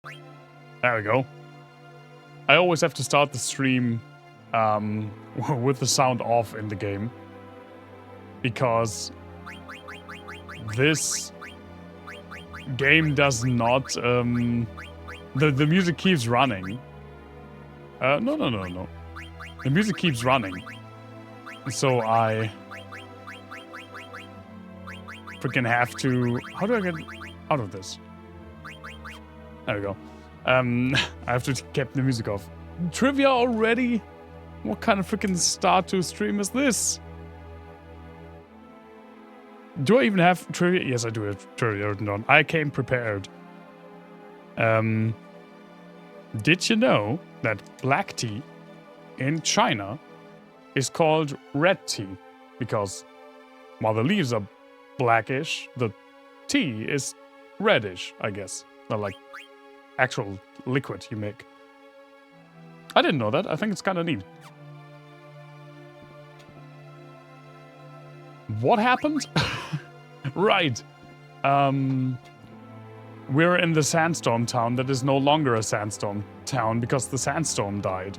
There we go. I always have to start the stream with the sound off in the game. Because this game does not... the music keeps running. No. The music keeps running. So I... freaking have to... How do I get out of this? There we go. I have to keep the music off. Trivia already? What kind of freaking start to stream is this? Do I even have trivia? Yes, I do have trivia written down. I came prepared. Did you know that black tea in China is called red tea? Because while the leaves are blackish, the tea is reddish, I guess. Not like actual liquid you make. I didn't know that. I think it's kind of neat. What happened? Right. We're in the sandstorm town that is no longer a sandstorm town because the sandstorm died.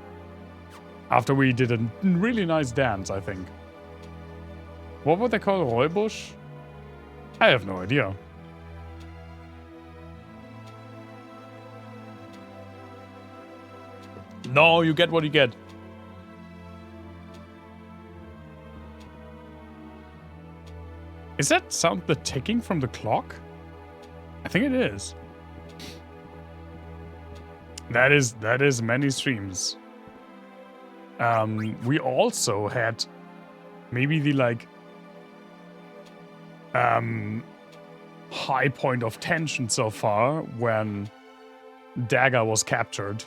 After we did a really nice dance, I think. What would they call Räubusch? I have no idea. No, you get what you get. Is that sound the ticking from the clock? I think it is. That is many streams. We also had maybe the like high point of tension so far when Dagger was captured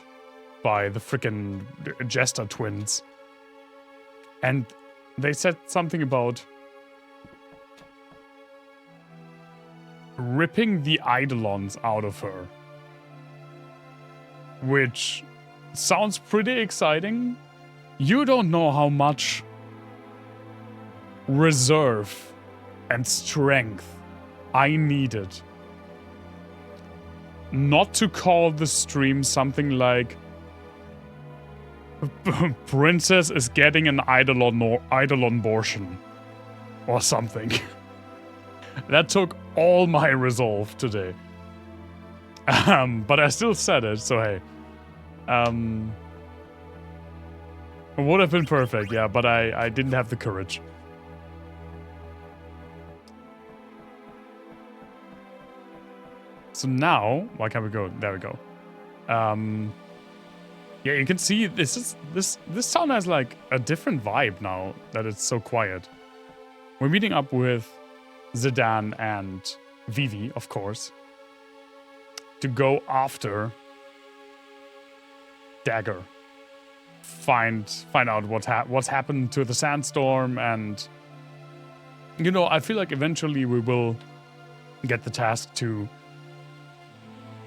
by the frickin' Jester twins. And they said something about ripping the Eidolons out of her. Which sounds pretty exciting. You don't know how much reserve and strength I needed not to call the stream something like Princess is getting an Eidolon-bortion or something. That took all my resolve today. But I still said it, so hey. It would have been perfect, yeah, but I didn't have the courage. So now, why can't we go? There we go. Yeah, you can see this town has like a different vibe now that it's so quiet. We're meeting up with Zidane and Vivi, of course, to go after Dagger. Find out what's happened to the sandstorm, and you know, I feel like eventually we will get the task to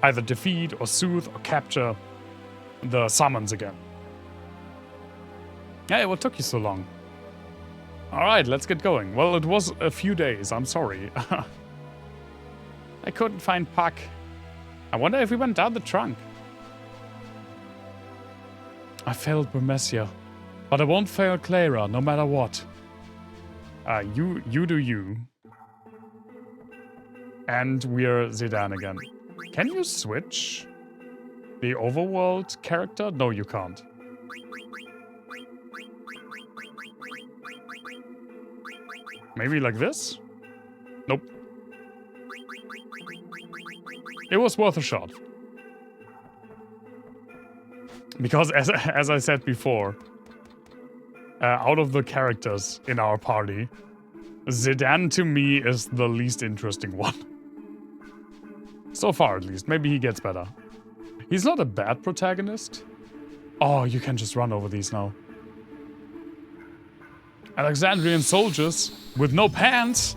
either defeat or soothe or capture the summons again. Hey, what took you so long? Alright, let's get going. Well, it was a few days, I'm sorry. I couldn't find Puck. I wonder if we went down the trunk. I failed Burmesia, but I won't fail Clara, no matter what. You do you. And we're Zidane again. Can you switch the overworld character? No, you can't. Maybe like this? Nope. It was worth a shot. Because as I said before, out of the characters in our party, Zidane to me is the least interesting one. So far at least. Maybe he gets better. He's not a bad protagonist. Oh, you can just run over these now. Alexandrian soldiers with no pants.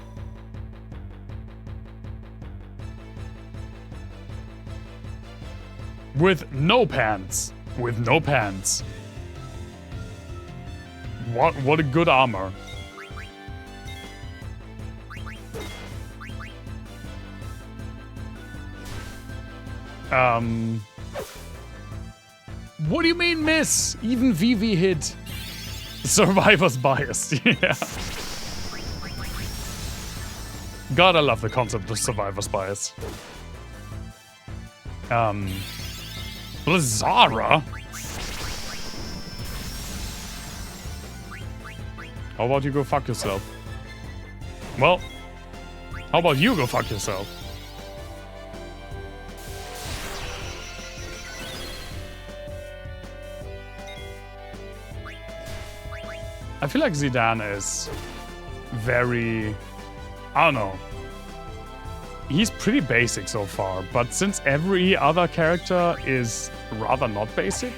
With no pants. With no pants. What a good armor. What do you mean, miss? Even VV hit. Survivor's bias. Yeah. God, I love the concept of survivor's bias. Blizzara? How about you go fuck yourself? Well, how about you go fuck yourself? I feel like Zidane is very... I don't know. He's pretty basic so far, but since every other character is rather not basic,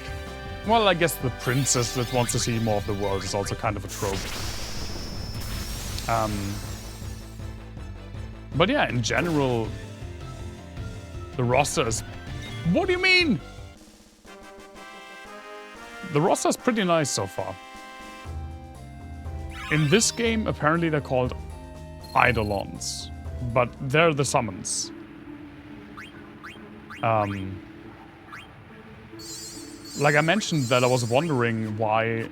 well, I guess the princess that wants to see more of the world is also kind of a trope. But yeah, in general, the roster is... What do you mean? The roster is pretty nice so far. In this game, apparently they're called Eidolons, but they're the summons. Like I mentioned that I was wondering why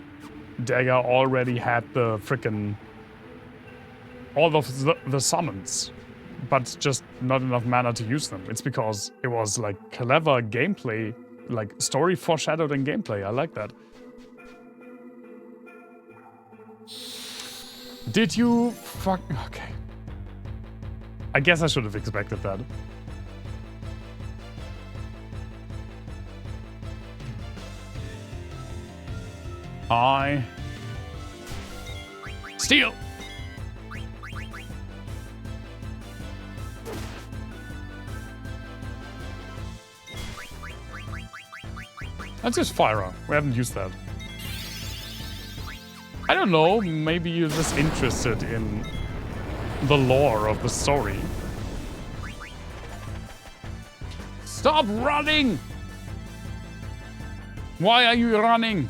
Dagger already had the frickin' all of the summons, but just not enough mana to use them. It's because it was like clever gameplay, like story foreshadowed in gameplay. I like that. Did you fuck... Okay. I guess I should have expected that. Steal! Let's use Fire. We haven't used that. I don't know, maybe you're just interested in the lore of the story. Stop running! Why are you running?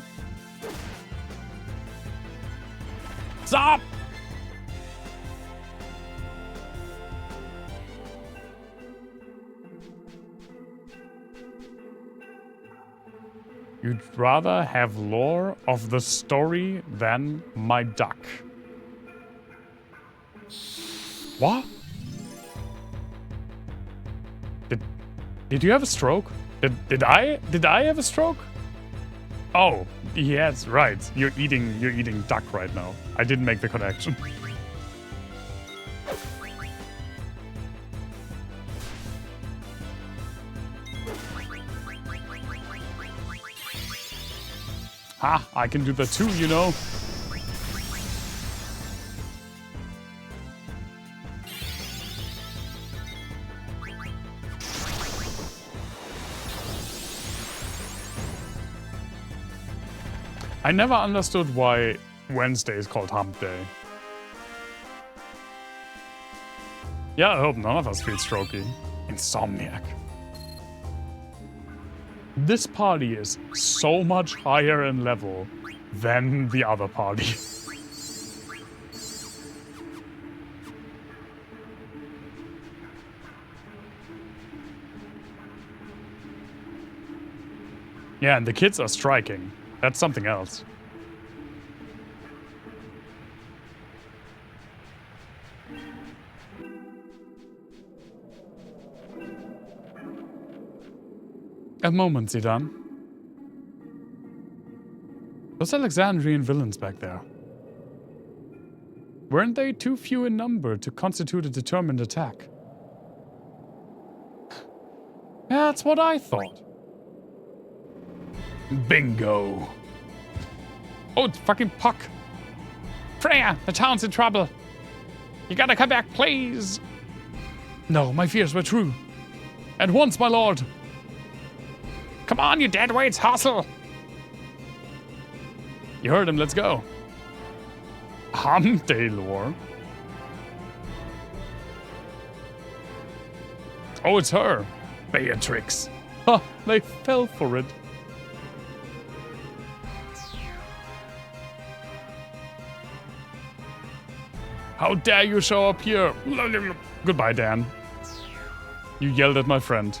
Stop! You'd rather have lore of the story than my duck. What? Did you have a stroke? Did I have a stroke? Oh, yes, right. You're eating duck right now. I didn't make the connection. Ha, I can do that too, you know. I never understood why Wednesday is called Hump Day. Yeah, I hope none of us feel strokey. Insomniac. This party is so much higher in level than the other party. Yeah, and the kids are striking. That's something else. A moment, Zidane. Those Alexandrian villains back there. Weren't they too few in number to constitute a determined attack? Yeah, that's what I thought. Bingo. Oh, it's fucking Puck. Freya, the town's in trouble. You gotta come back, please. No, my fears were true. At once, my lord. Come on, you deadweights, hustle. You heard him, let's go. Hump Day lore. Oh, it's her. Beatrix. Ha, they fell for it. How dare you show up here? Goodbye, Dan. You yelled at my friend.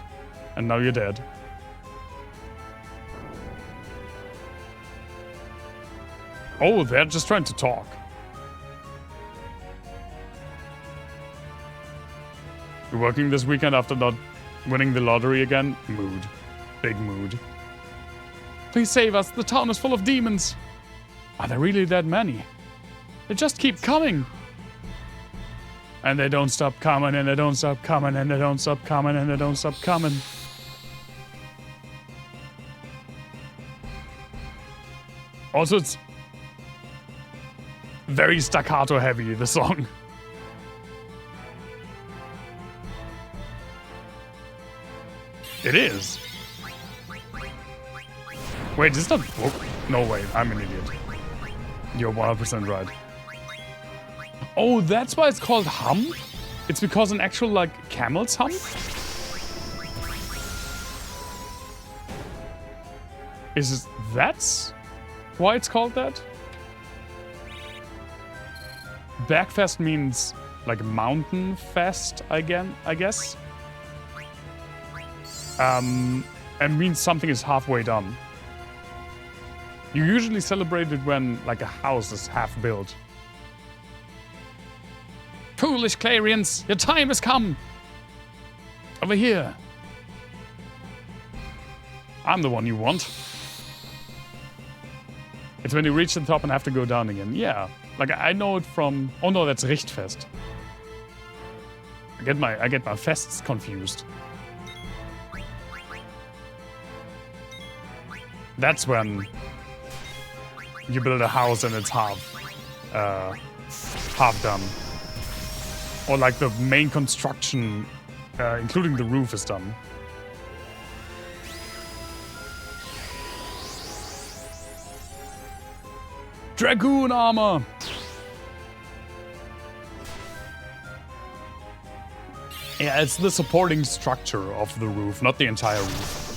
And now you're dead. Oh, they're just trying to talk. You're working this weekend after not winning the lottery again? Mood. Big mood. Please save us. The town is full of demons. Are there really that many? They just keep coming. And they don't stop coming, and they don't stop coming, and they don't stop coming, and they don't stop coming. Also, it's very staccato heavy, the song. It is. Wait, is that... Oh, no, wait, I'm an idiot. You're 100% right. Oh, that's why it's called hump? It's because an actual, like, camel's hump? Is it... That's why it's called that? Backfest means, like, mountain fest, I guess. And means something is halfway done. You usually celebrate it when, like, a house is half built. Foolish Clarions, your time has come! Over here. I'm the one you want. It's when you reach the top and have to go down again. Yeah, like, I know it from... Oh no, that's Richtfest. I get my fests confused. That's when you build a house and it's half done. Or like the main construction, including the roof, is done. Dragoon armor! Yeah, it's the supporting structure of the roof, not the entire roof.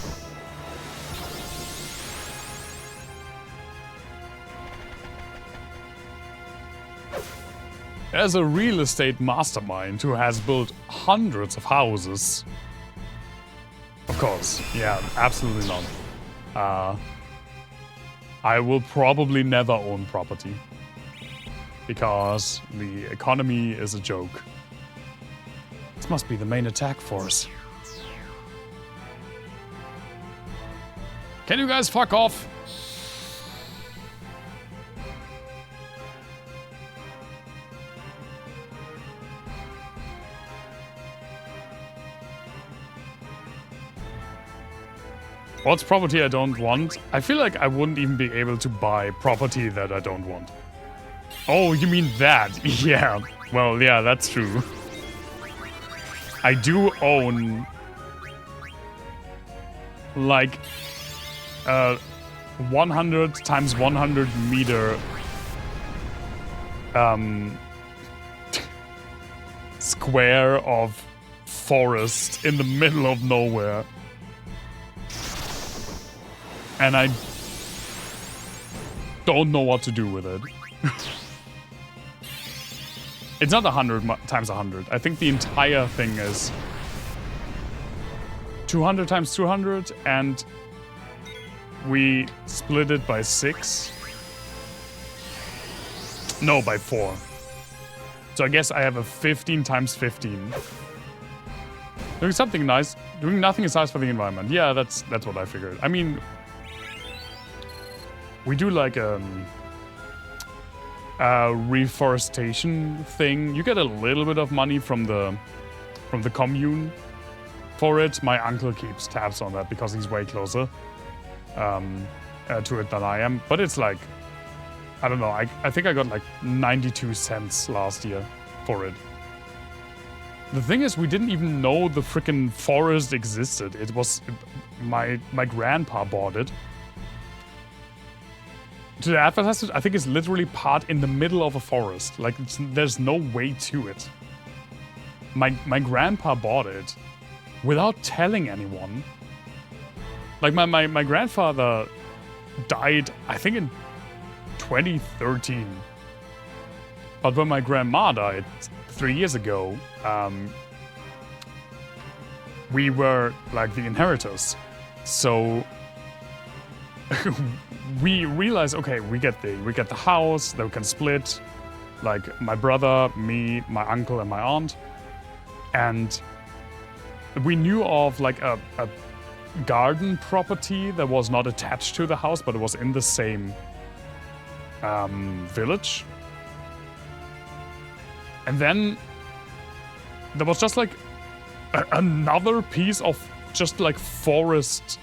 As a real estate mastermind who has built hundreds of houses. Of course, yeah, absolutely not. I will probably never own property. Because the economy is a joke. This must be the main attack force. Can you guys fuck off? What's property I don't want? I feel like I wouldn't even be able to buy property that I don't want. Oh, you mean that? Yeah. Well, yeah, that's true. I do own... like... 100 times 100 meter... square of forest in the middle of nowhere. And I don't know what to do with it. It's not 100 times 100. I think the entire thing is 200 times 200, and we split it by 6. No, by 4. So I guess I have a 15 times 15. Doing something nice. Doing nothing is nice for the environment. Yeah, that's what I figured. I mean... we do like a reforestation thing. You get a little bit of money from the commune for it. My uncle keeps tabs on that because he's way closer to it than I am. But it's like, I don't know. I think I got like 92 cents last year for it. The thing is, we didn't even know the freaking forest existed. It was my grandpa bought it. To advertise it, I think it's literally part in the middle of a forest. Like, there's no way to it. My grandpa bought it without telling anyone. Like, my grandfather died, I think, in 2013. But when my grandma died 3 years ago, we were like the inheritors. So we realized, okay, we get the house that we can split, like my brother, me, my uncle, and my aunt. And we knew of like a garden property that was not attached to the house, but it was in the same village. And then there was just like another piece of just like forest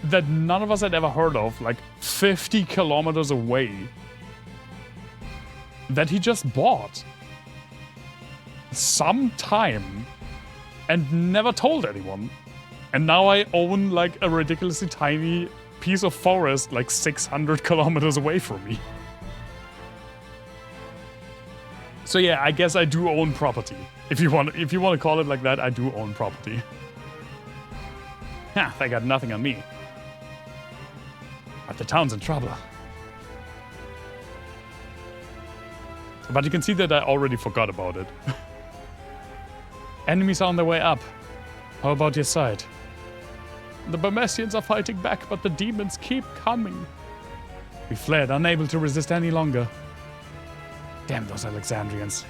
that none of us had ever heard of, like 50 kilometers away, that he just bought sometime and never told anyone. And now I own like a ridiculously tiny piece of forest like 600 kilometers away from me. So yeah, I guess I do own property. If you want to call it like that, I do own property. Ha, they got nothing on me. But the town's in trouble. But you can see that I already forgot about it. Enemies are on their way up. How about your side? The Burmesians are fighting back, but the demons keep coming. We fled, unable to resist any longer. Damn those Alexandrians.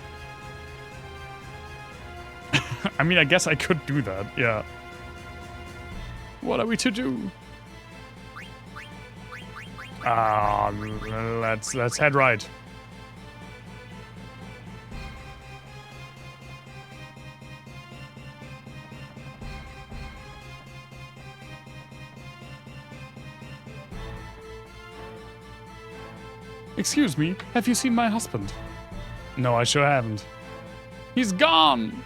I mean, I guess I could do that, yeah. What are we to do? Let's head right. Excuse me, have you seen my husband? No, I sure haven't. He's gone!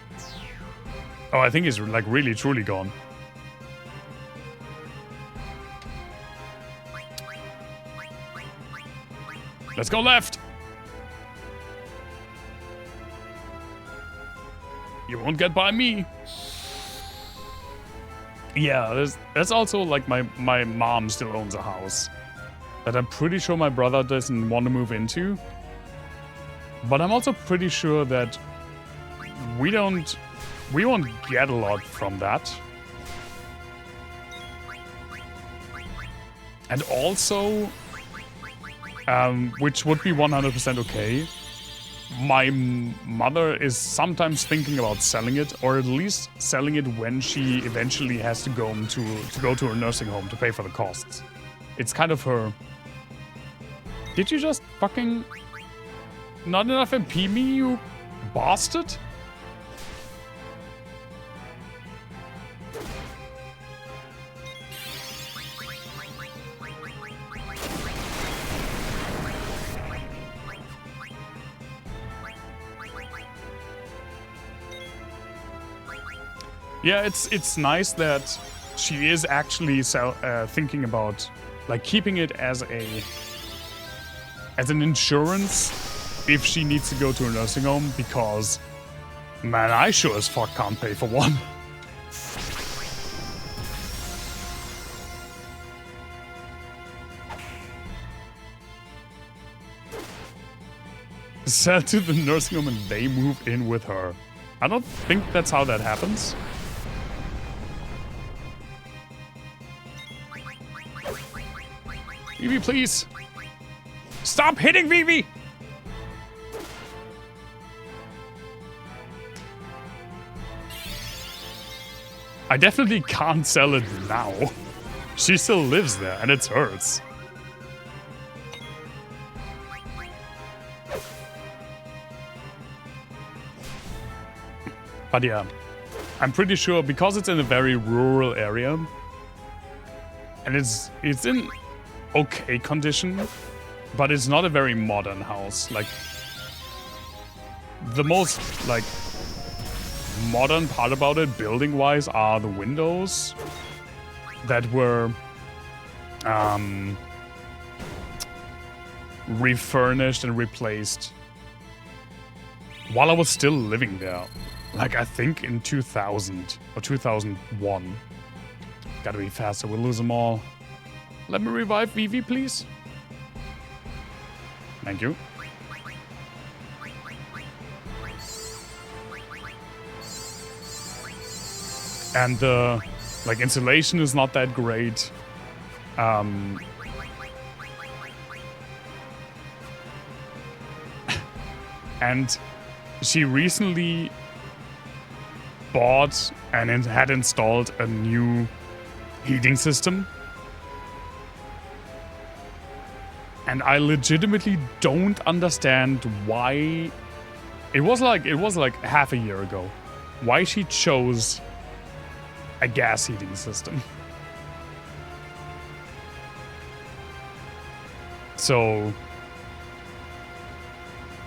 Oh, I think he's like really truly gone. Let's go left! You won't get by me. Yeah, that's also like my mom still owns a house that I'm pretty sure my brother doesn't want to move into. But I'm also pretty sure that we won't get a lot from that. And also, which would be 100% okay, my mother is sometimes thinking about selling it, or at least selling it when she eventually has to go to her nursing home to pay for the costs. It's kind of her... Did you just fucking... Not enough MP me, you bastard? Yeah, it's nice that she is actually thinking about like keeping it as an insurance if she needs to go to a nursing home, because man, I sure as fuck can't pay for one. Sell to the nursing home and they move in with her. I don't think that's how that happens. Vivi, please! Stop hitting Vivi! I definitely can't sell it now. She still lives there, and it's hers. But yeah, I'm pretty sure because it's in a very rural area, and it's in okay condition, but it's not a very modern house. Like, the most like modern part about it, building-wise, are the windows that were refurnished and replaced while I was still living there. Like, I think in 2000 or 2001. Gotta be faster, we'll lose them all. Let me revive Vivi, please. Thank you. And the like insulation is not that great. And she recently bought and had installed a new heating system. And I legitimately don't understand why it was like half a year ago why she chose a gas heating system. So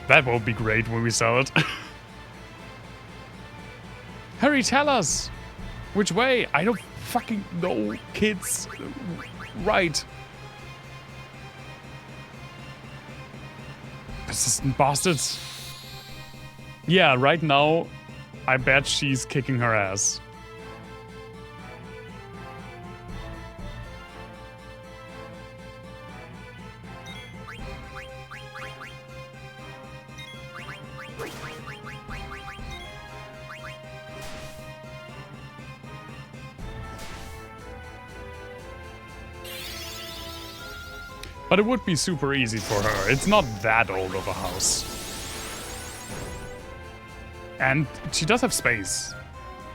that will be great when we sell it. Hurry, tell us! Which way? I don't fucking know, kids. Right. Persistent bastards. Yeah, right now, I bet she's kicking her ass. But it would be super easy for her. It's not that old of a house. And she does have space.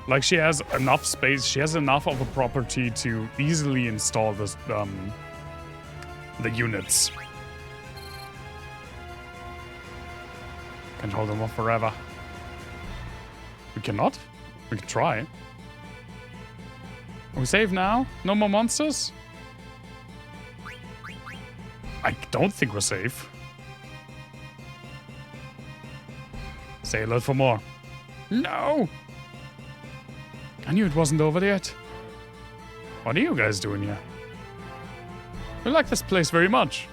Like, she has enough space. She has enough of a property to easily install this, the units. Can't hold them off forever. We cannot? We can try. Are we safe now? No more monsters? I don't think we're safe. Say alert for more. No! I knew it wasn't over yet. What are you guys doing here? We like this place very much.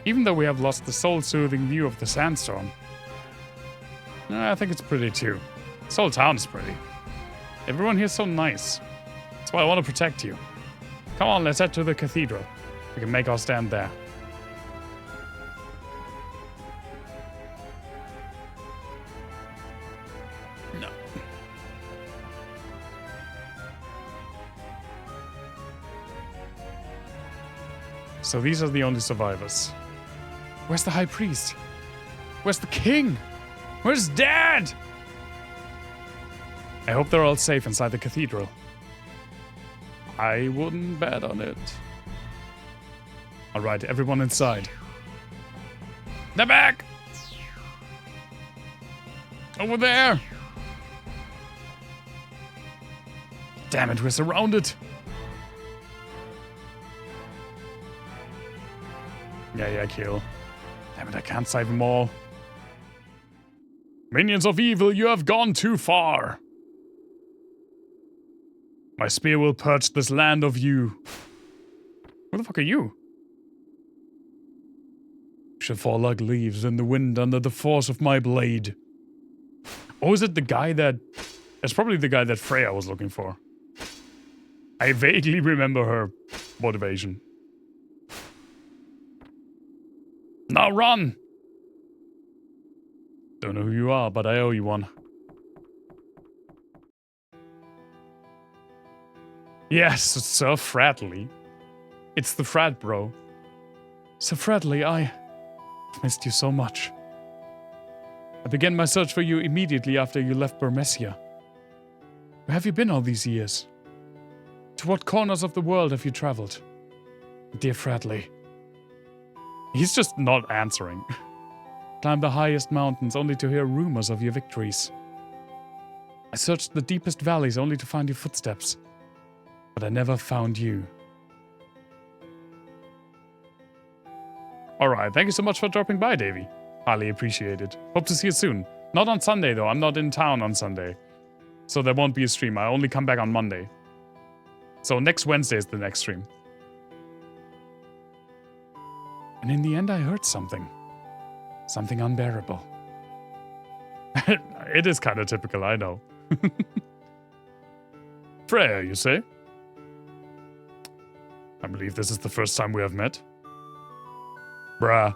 Even though we have lost the soul-soothing view of the sandstorm. I think it's pretty too. This whole town is pretty. Everyone here's so nice. That's why I want to protect you. Come on, let's head to the cathedral. We can make our stand there. No. So these are the only survivors. Where's the high priest? Where's the king? Where's Dad? I hope they're all safe inside the cathedral. I wouldn't bet on it. Alright, everyone inside. They're back! Over there! Damn it, we're surrounded! Yeah, kill. Damn it, I can't save them all. Minions of evil, you have gone too far! My spear will purge this land of you. Who the fuck are you? You shall fall like leaves in the wind under the force of my blade. Or is it the guy that... It's probably the guy that Freya was looking for. I vaguely remember her motivation. Now run! Don't know who you are, but I owe you one. Yes, Sir Fradley. It's the frat bro. Sir Fradley, I've missed you so much. I began my search for you immediately after you left Burmesia. Where have you been all these years? To what corners of the world have you traveled? Dear Fradley. He's just not answering. Climbed the highest mountains only to hear rumors of your victories. I searched the deepest valleys only to find your footsteps. But I never found you. Alright, thank you so much for dropping by, Davey. Highly appreciated. Hope to see you soon. Not on Sunday, though. I'm not in town on Sunday. So there won't be a stream. I only come back on Monday. So next Wednesday is the next stream. And in the end, I heard something. Something unbearable. It is kind of typical, I know. Freya, you say? I believe this is the first time we have met. Bruh.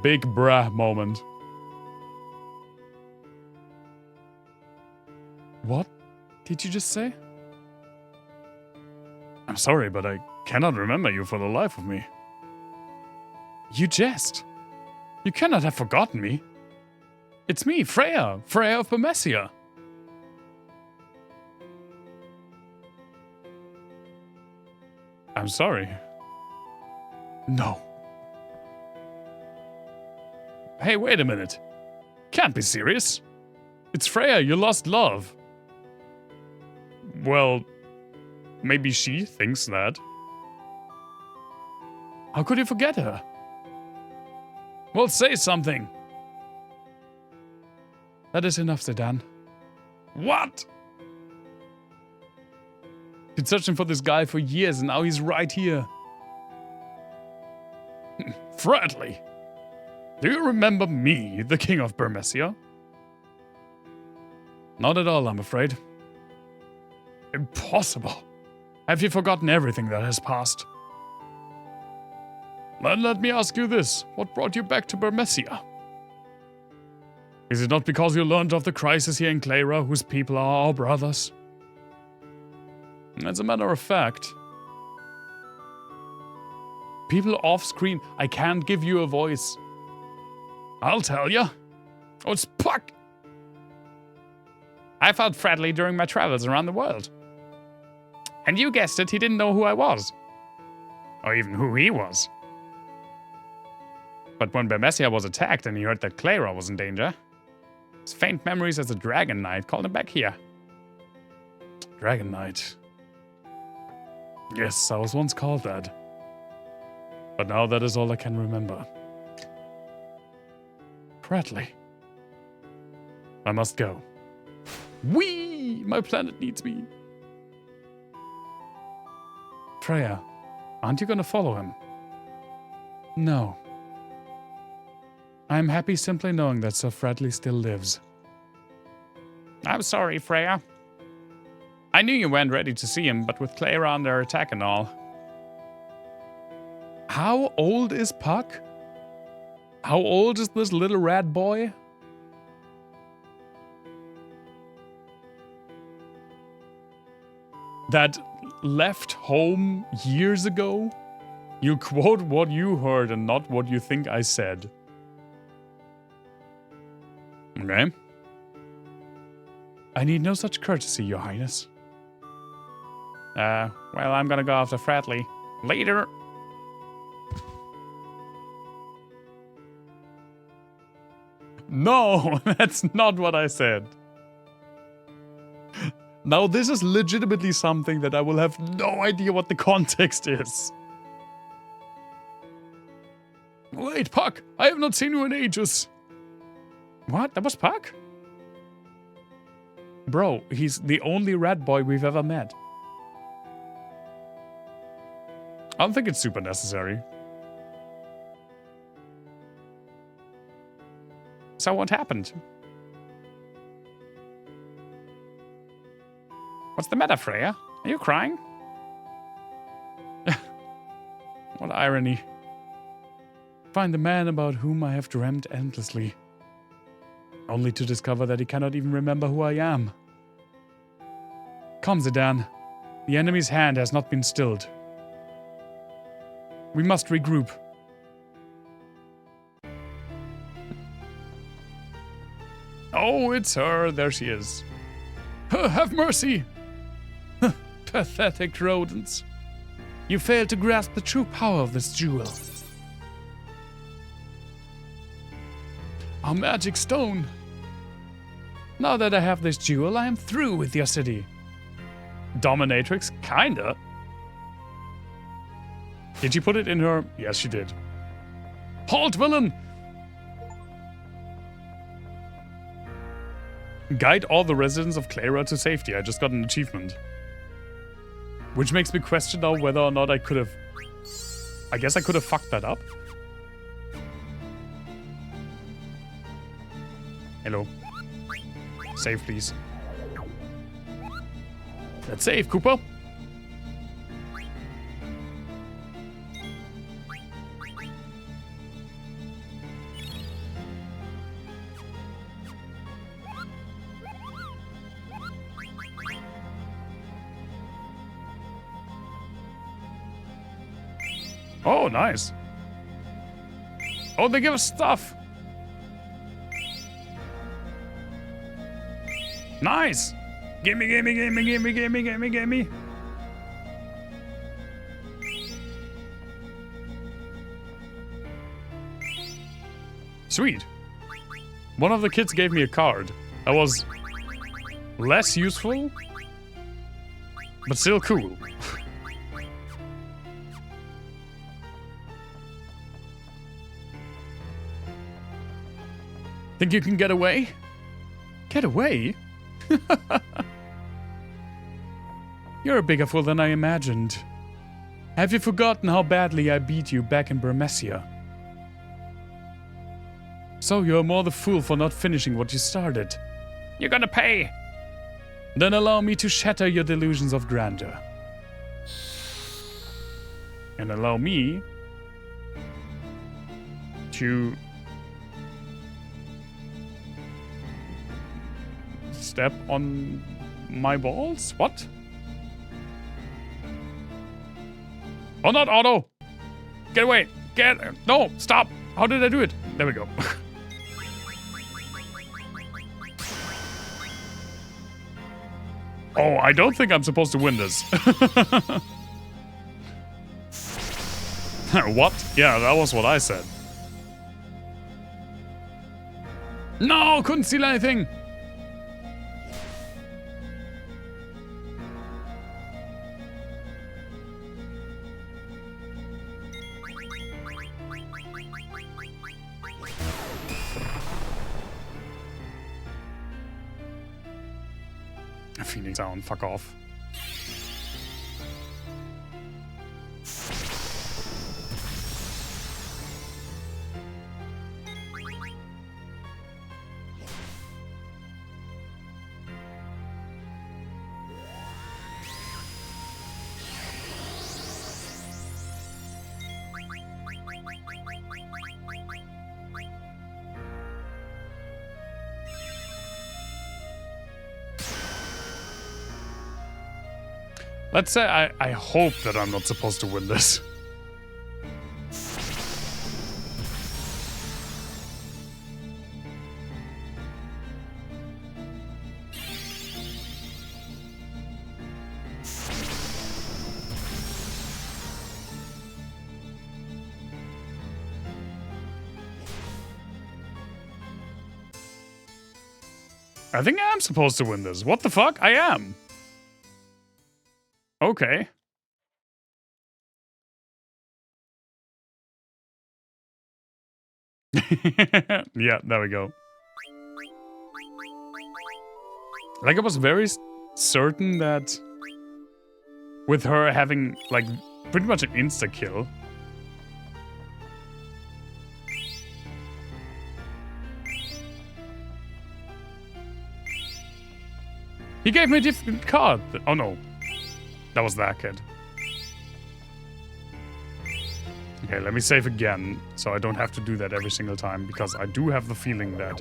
Big bruh moment. What did you just say? I'm sorry, but I cannot remember you for the life of me. You jest. You cannot have forgotten me. It's me, Freya of Burmecia. I'm sorry. No. Hey, wait a minute. Can't be serious. It's Freya, your lost love. Well, maybe she thinks that. How could you forget her? Well, say something. That is enough, Sedan. What? Been searching for this guy for years and now he's right here. Fredley, do you remember me, the King of Burmecia? Not at all, I'm afraid. Impossible. Have you forgotten everything that has passed? Then let me ask you this. What brought you back to Burmecia? Is it not because you learned of the crisis here in Clara, whose people are our brothers? As a matter of fact, people off-screen, I can't give you a voice. I'll tell you. Oh, it's Puck! I found Fredley during my travels around the world. And you guessed it, he didn't know who I was. Or even who he was. But when Burmecia was attacked and he heard that Clara was in danger, his faint memories as a Dragon Knight called him back here. Dragon Knight. Yes, I was once called that. But now that is all I can remember. Fredley. I must go. Whee! My planet needs me. Freya, aren't you gonna follow him? No. I'm happy simply knowing that Sir Fredley still lives. I'm sorry, Freya. I knew you weren't ready to see him, but with Clara under attack and all. How old is Puck? How old is this little rat boy? That left home years ago? You quote what you heard and not what you think I said. Okay. I need no such courtesy, Your Highness. Well, I'm gonna go after Fredley. Later. No, that's not what I said. Now, this is legitimately something that I will have no idea what the context is. Wait, Puck! I have not seen you in ages. What? That was Puck? Bro, he's the only rat boy we've ever met. I don't think it's super necessary. So what happened? What's the matter, Freya? Are you crying? What irony. Find the man about whom I have dreamt endlessly. Only to discover that he cannot even remember who I am. Come, Zidane. The enemy's hand has not been stilled. We must regroup. Oh, it's her. There she is. Have mercy! Pathetic rodents. You failed to grasp the true power of this jewel. Our magic stone. Now that I have this jewel, I am through with your city. Dominatrix? Kinda. Did she put it in her? Yes, she did. Halt, villain! Guide all the residents of Clara to safety. I just got an achievement. Which makes me question now whether or not I could have... I guess I could have fucked that up. Hello. Save, please. Let's save, Cooper. Oh, nice. Oh, they give us stuff. Nice. Gimme, gimme, gimme, gimme, gimme, gimme, gimme. Sweet. One of the kids gave me a card. That was less useful, but still cool. Think you can get away? Get away? You're a bigger fool than I imagined. Have you forgotten how badly I beat you back in Burmesia? So you're more the fool for not finishing what you started. You're gonna pay! Then allow me to shatter your delusions of grandeur. And allow me to step on my balls? What? Oh, not auto! Get away! No, stop! How did I do it? There we go. Oh, I don't think I'm supposed to win this. What? Yeah, that was what I said. No, couldn't steal anything. Phoenix down, fuck off. Let's say I hope that I'm not supposed to win this. I think I am supposed to win this. What the fuck? I am. Okay. Yeah, there we go. Like, I was very certain that with her having, like, pretty much an insta-kill. He gave me a different card. Oh, no. That was that kid. Okay, let me save again, so I don't have to do that every single time, because I do have the feeling that...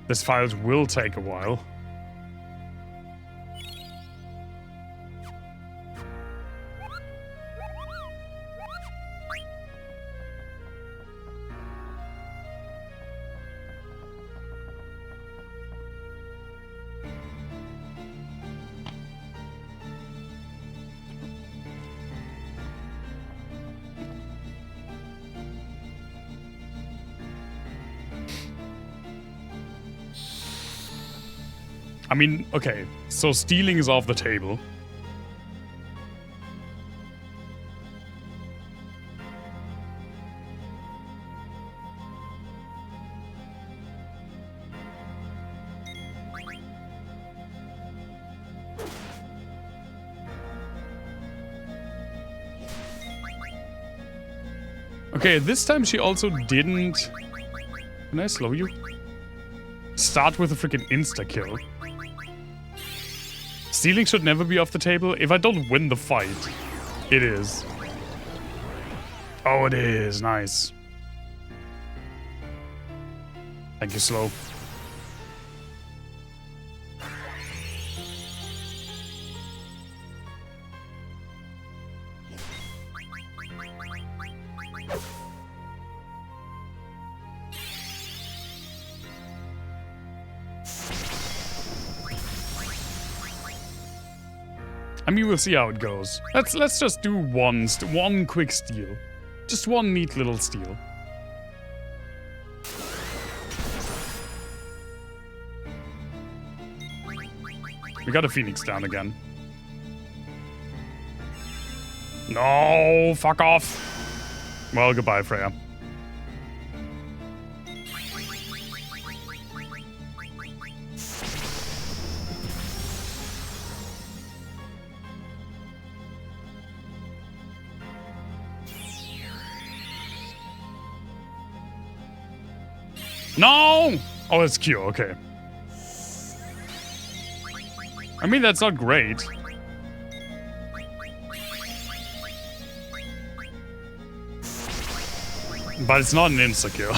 this files will take a while. I mean, okay, so stealing is off the table. Okay, this time she also didn't... Can I slow you? Start with a freaking insta-kill. Stealing should never be off the table. If I don't win the fight, it is. Oh, it is. Nice. Thank you, Slow. I mean, we'll see how it goes. Let's just do one quick steal. Just one neat little steal. We got a Phoenix down again. No, fuck off. Well, goodbye, Freya. No! Oh, it's Q, okay. I mean, that's not great. But it's not an insta-kill.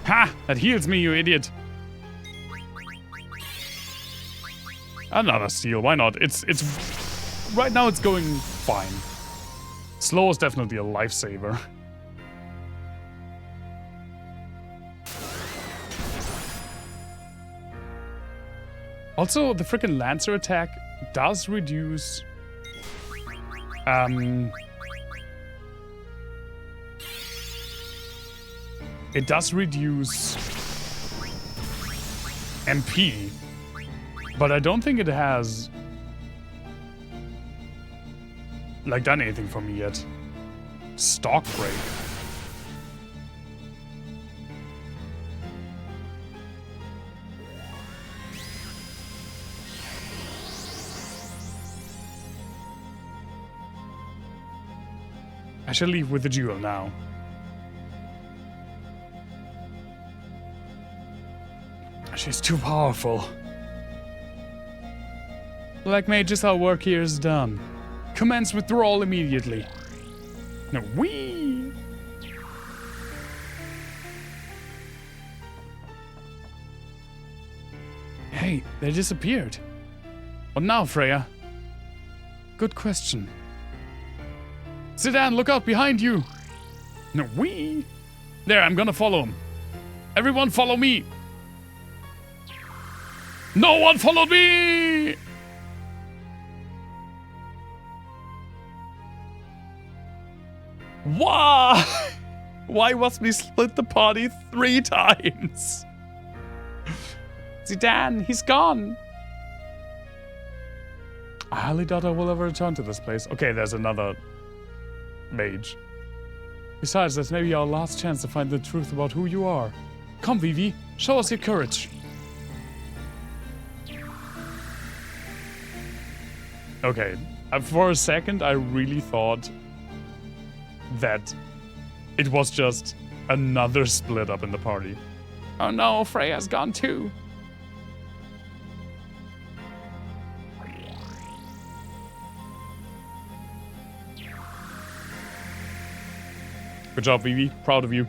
Ha! That heals me, you idiot. Another steal, why not? It's right now it's going fine. Slow is definitely a lifesaver. Also, the freaking Lancer attack does reduce it does reduce MP, but I don't think it has like done anything for me yet. Stock break. I shall leave with the jewel now. She's too powerful. Black mages, our work here is done. Commence withdrawal immediately. No, wee. Hey, they disappeared. What now, Freya? Good question. Zidane, look out behind you. No, wee. There, I'm gonna follow him. Everyone follow me. No one followed me! Why? Why must we split the party 3 times? Zidane, he's gone. I highly doubt I will ever return to this place. Okay, there's another mage. Besides, that's maybe our last chance to find the truth about who you are. Come, Vivi, show us your courage. Okay, for a second I really thought that it was just another split up in the party. Oh no, Freya's gone too. Good job, Vivi. Proud of you.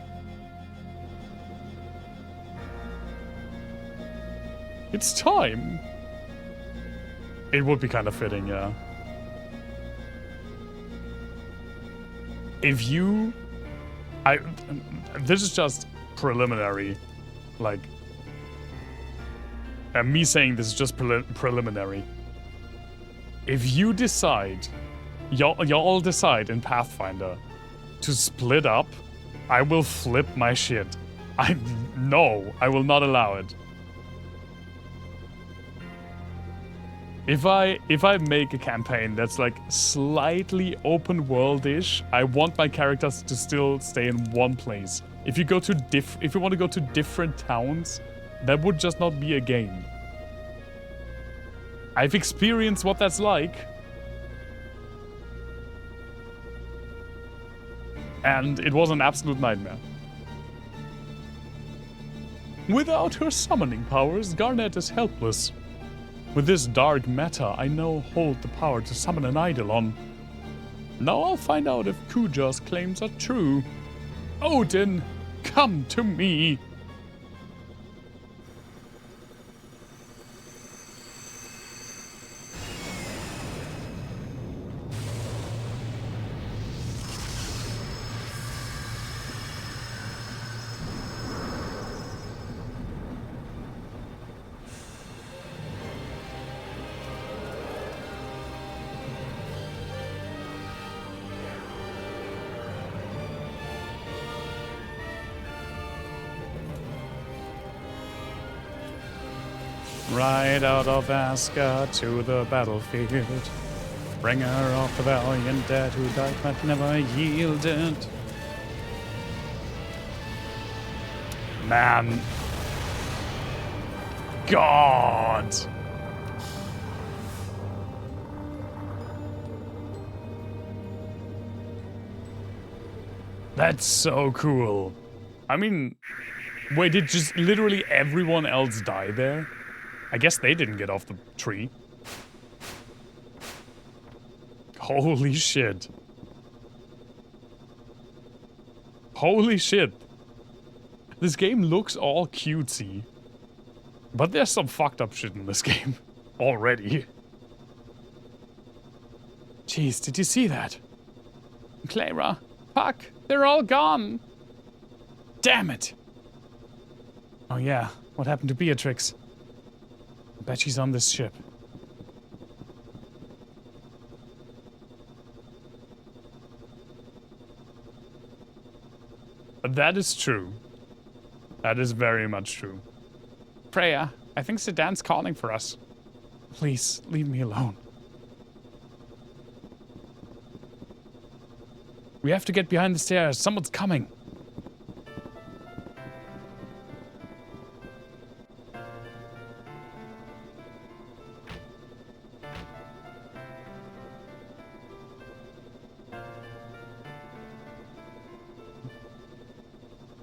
It's time. It would be kind of fitting, yeah. If you... This is just preliminary. Like... me saying this is just preliminary. If you decide... Y'all decide in Pathfinder to split up, I will flip my shit. No, I will not allow it. If I make a campaign that's like slightly open world-ish, I want my characters to still stay in one place. If you want to go to different towns, that would just not be a game. I've experienced what that's like. And it was an absolute nightmare. Without her summoning powers, Garnet is helpless. With this dark matter, I now hold the power to summon an Eidolon. Now I'll find out if Kuja's claims are true. Odin, come to me! Ride out of Asgard to the battlefield. Bringer of the valiant dead who died but never yielded. Man. God. That's so cool. I mean, wait, did just literally everyone else die there? I guess they didn't get off the tree. Holy shit. Holy shit. This game looks all cutesy. But there's some fucked up shit in this game. Already. Jeez, did you see that? Clara, Puck, they're all gone. Damn it. Oh yeah, what happened to Beatrix? I bet she's on this ship. That is true. That is very much true. Freya, I think Sedan's calling for us. Please, leave me alone. We have to get behind the stairs. Someone's coming.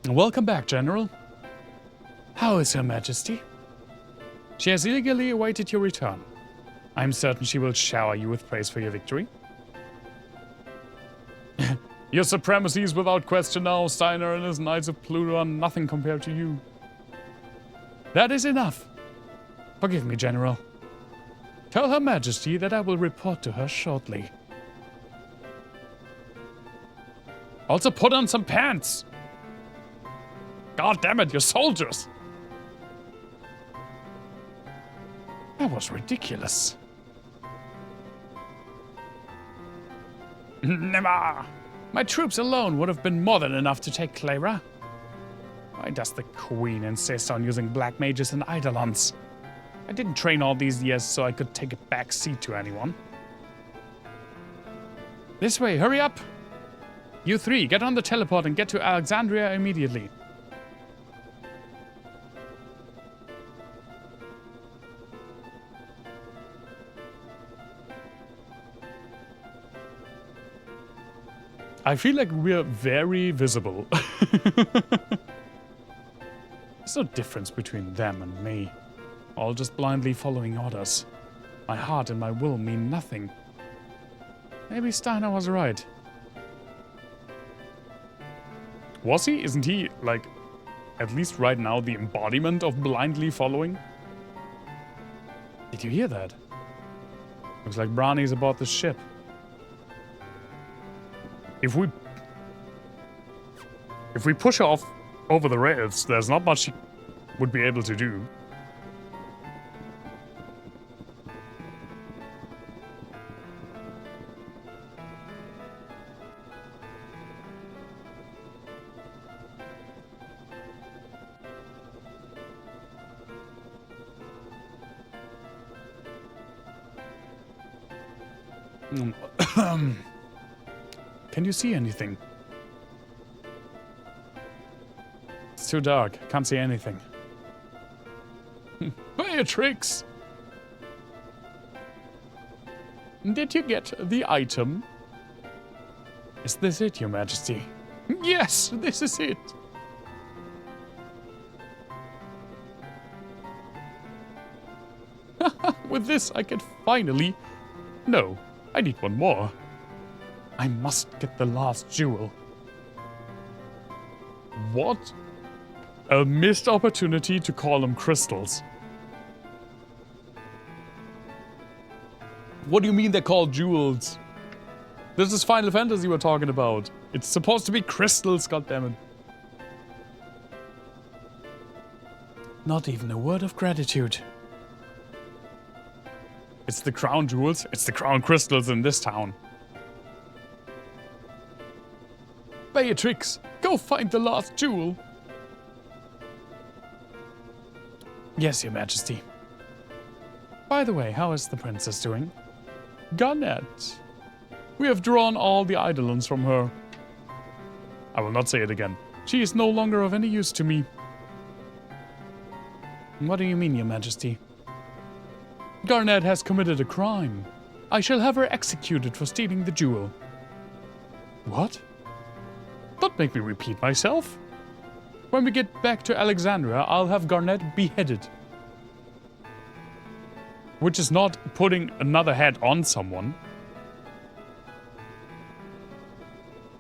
Welcome back, General. How is Her Majesty? She has eagerly awaited your return. I'm certain she will shower you with praise for your victory. Your supremacy is without question now. Steiner and his Knights of Pluto are nothing compared to you. That is enough. Forgive me, General. Tell Her Majesty that I will report to her shortly. Also put on some pants! God damn it, you're soldiers! That was ridiculous. Never! My troops alone would have been more than enough to take Clara. Why does the Queen insist on using black mages and Eidolons? I didn't train all these years so I could take a back seat to anyone. This way, hurry up! You three, get on the teleport and get to Alexandria immediately. I feel like we're very visible. There's no difference between them and me. All just blindly following orders. My heart and my will mean nothing. Maybe Steiner was right. Was he? Isn't he, like, at least right now, the embodiment of blindly following? Did you hear that? Looks like Brani's aboard the ship. If we push her off over the rails, there's not much she would be able to do. Can you see anything? It's too dark. Can't see anything. Beatrix! Did you get the item? Is this it, Your Majesty? Yes, this is it! With this, I can finally... No, I need one more. I must get the last jewel. What? A missed opportunity to call them crystals. What do you mean they're called jewels? This is Final Fantasy we're talking about. It's supposed to be crystals, goddammit. Not even a word of gratitude. It's the crown jewels, it's the crown crystals in this town. Beatrix, go find the last jewel. Yes, Your Majesty. By the way, how is the princess doing? Garnet. We have drawn all the Eidolons from her. I will not say it again. She is no longer of any use to me. What do you mean, Your Majesty? Garnet has committed a crime. I shall have her executed for stealing the jewel. What? Don't make me repeat myself. When we get back to Alexandria, I'll have Garnet beheaded. Which is not putting another head on someone.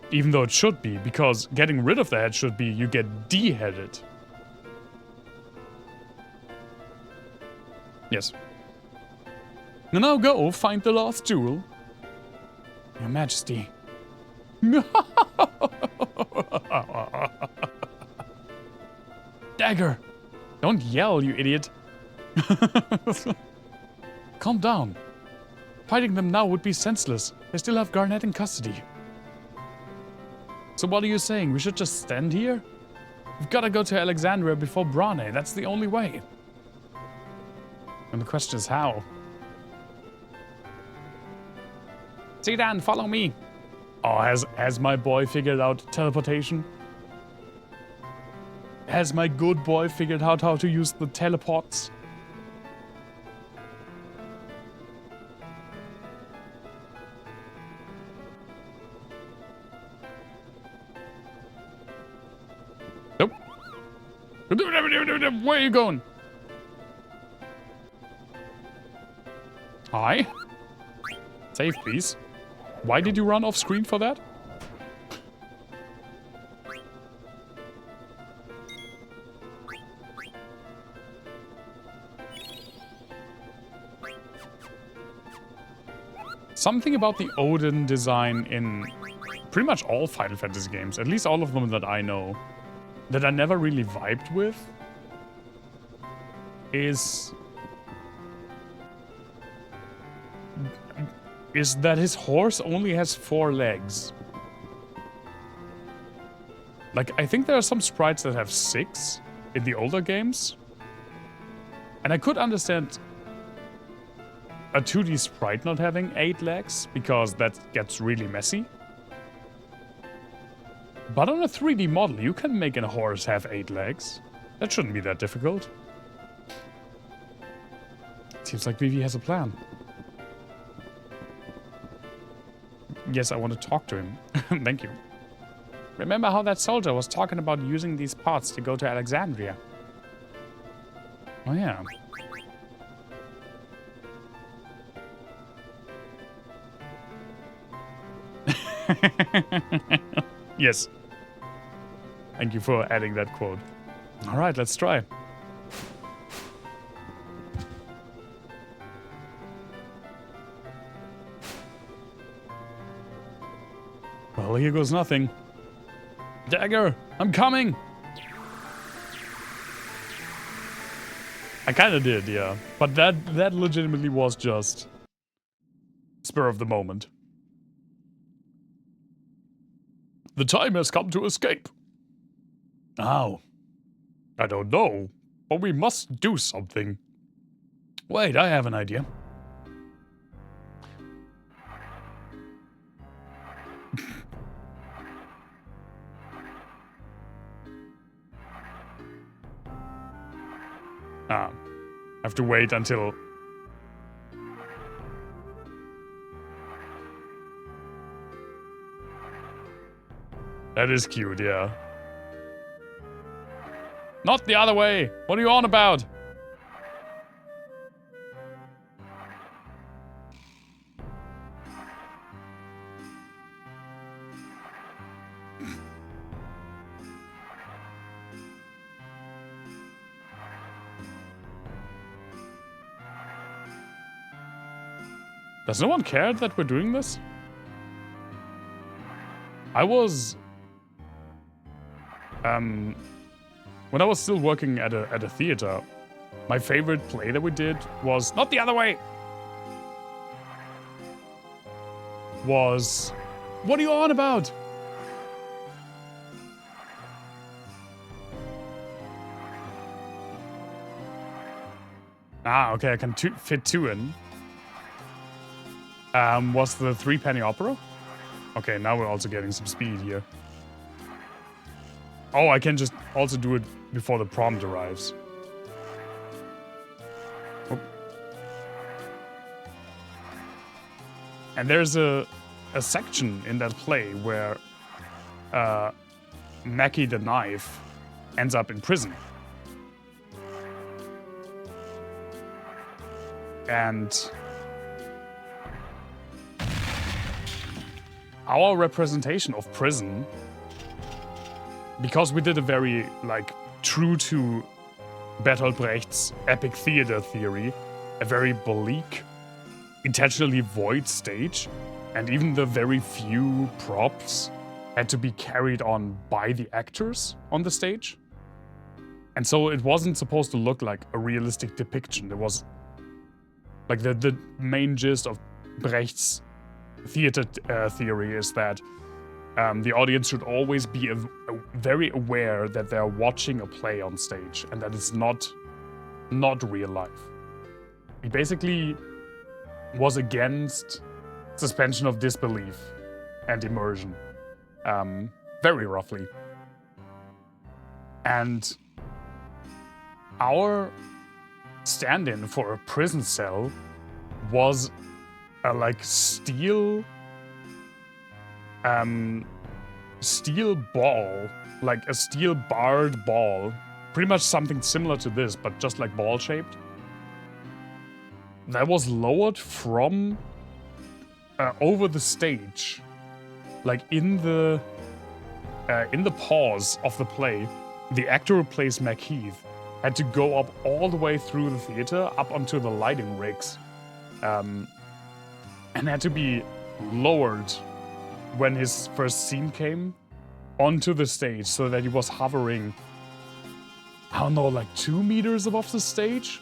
Even though it should be, because getting rid of the head should be you get deheaded. Yes. Now go find the lost jewel. Your Majesty. Dagger! Don't yell, you idiot. Calm down. Fighting them now would be senseless. They still have Garnet in custody. So what are you saying? We should just stand here? We've got to go to Alexandria before Brane. That's the only way. And the question is how? Zidane, follow me. Oh, has my boy figured out teleportation? Has my good boy figured out how to use the teleports? Nope. Where are you going? Hi. Save, please. Why did you run off screen for that? Something about the Odin design in pretty much all Final Fantasy games, at least all of them that I know, that I never really vibed with, is that his horse only has 4 legs. Like, I think there are some sprites that have 6 in the older games. And I could understand a 2D sprite not having 8 legs, because that gets really messy. But on a 3D model, you can make a horse have 8 legs. That shouldn't be that difficult. Seems like Vivi has a plan. Yes, I want to talk to him. Thank you. Remember how that soldier was talking about using these pots to go to Alexandria? Oh yeah. Yes. Thank you for adding that quote. Alright, let's try. Well, here goes nothing. Dagger, I'm coming! I kinda did, yeah. But that legitimately was just spur of the moment. The time has come to escape. How? I don't know, but we must do something. Wait, I have an idea. I have to wait until... That is cute, yeah. Not the other way! What are you on about? Does no one care that we're doing this? I was... when I was still working at a theater, my favorite play that we did was... Not the other way! Was... What are you on about? Ah, okay, I can fit 2 in. Was the 3-penny opera? Okay, now we're also getting some speed here. Oh, I can just also do it before the prompt arrives. Oh. And there's a section in that play where Mackie the Knife ends up in prison. And our representation of prison, because we did a very, like, true to Bertolt Brecht's epic theater theory, a very bleak, intentionally void stage, and even the very few props had to be carried on by the actors on the stage. And so it wasn't supposed to look like a realistic depiction. It was like the main gist of Brecht's theater theory is that the audience should always be very aware that they're watching a play on stage and that it's not real life. He basically was against suspension of disbelief and immersion, very roughly. And our stand-in for a prison cell was a like steel ball, like a steel barred ball, pretty much something similar to this, but just like ball shaped, that was lowered from over the stage, like in the pause of the play. The actor who plays McKeith had to go up all the way through the theater, up onto the lighting rigs, and had to be lowered when his first scene came onto the stage, so that he was hovering, I don't know, like 2 meters above the stage.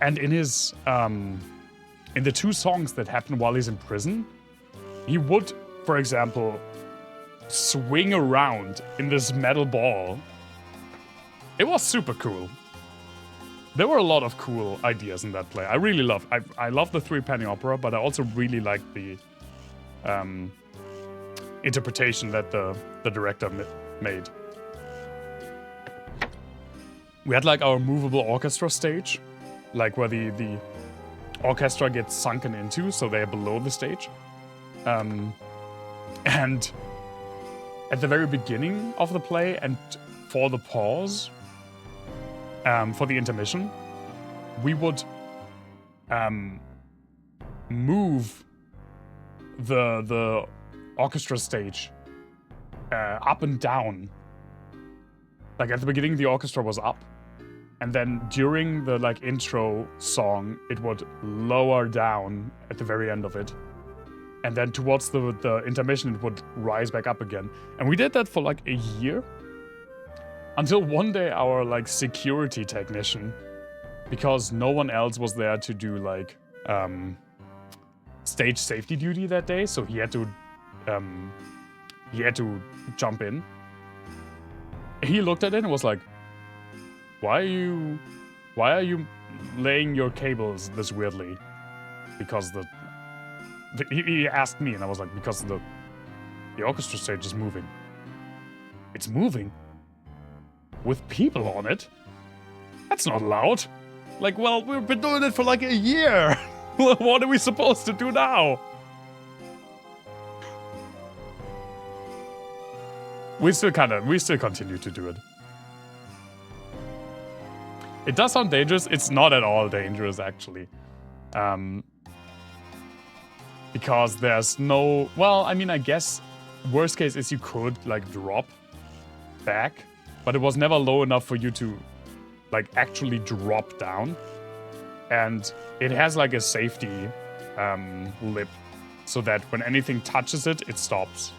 And in his, in the 2 songs that happen while he's in prison, he would, for example, swing around in this metal ball. It was super cool. There were a lot of cool ideas in that play. I really love. I love the 3-penny opera, but I also really like the interpretation that the director made. We had like our movable orchestra stage, like where the orchestra gets sunken into, so they're below the stage. And at the very beginning of the play and for the pause, for the intermission, we would move the orchestra stage up and down. Like at the beginning, the orchestra was up, and then during the like intro song, it would lower down at the very end of it, and then towards the intermission, it would rise back up again. And we did that for like a year. Until one day our like security technician, because no one else was there to do like stage safety duty that day, so he had to jump in. He looked at it and was like, why are you laying your cables this weirdly? Because he asked me, and I was like, because the orchestra stage is moving. It's moving? With people on it? That's not allowed. Like, well, we've been doing it for like a year. What are we supposed to do now? We still continue to do it. It does sound dangerous. It's not at all dangerous, actually. Because there's no... Well, I mean, I guess worst case is you could, like, drop back. But it was never low enough for you to, like, actually drop down. And it has, like, a safety lip. So that when anything touches it, it stops.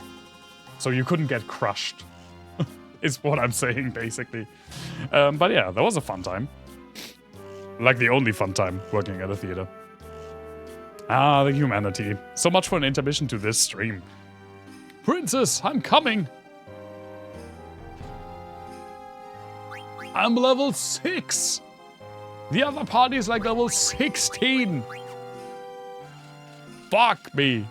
So you couldn't get crushed. Is what I'm saying, basically. But yeah, that was a fun time. Like the only fun time working at a theater. Ah, the humanity. So much for an intermission to this stream. Princess, I'm coming! I'm level 6! The other party is like level 16. Fuck me.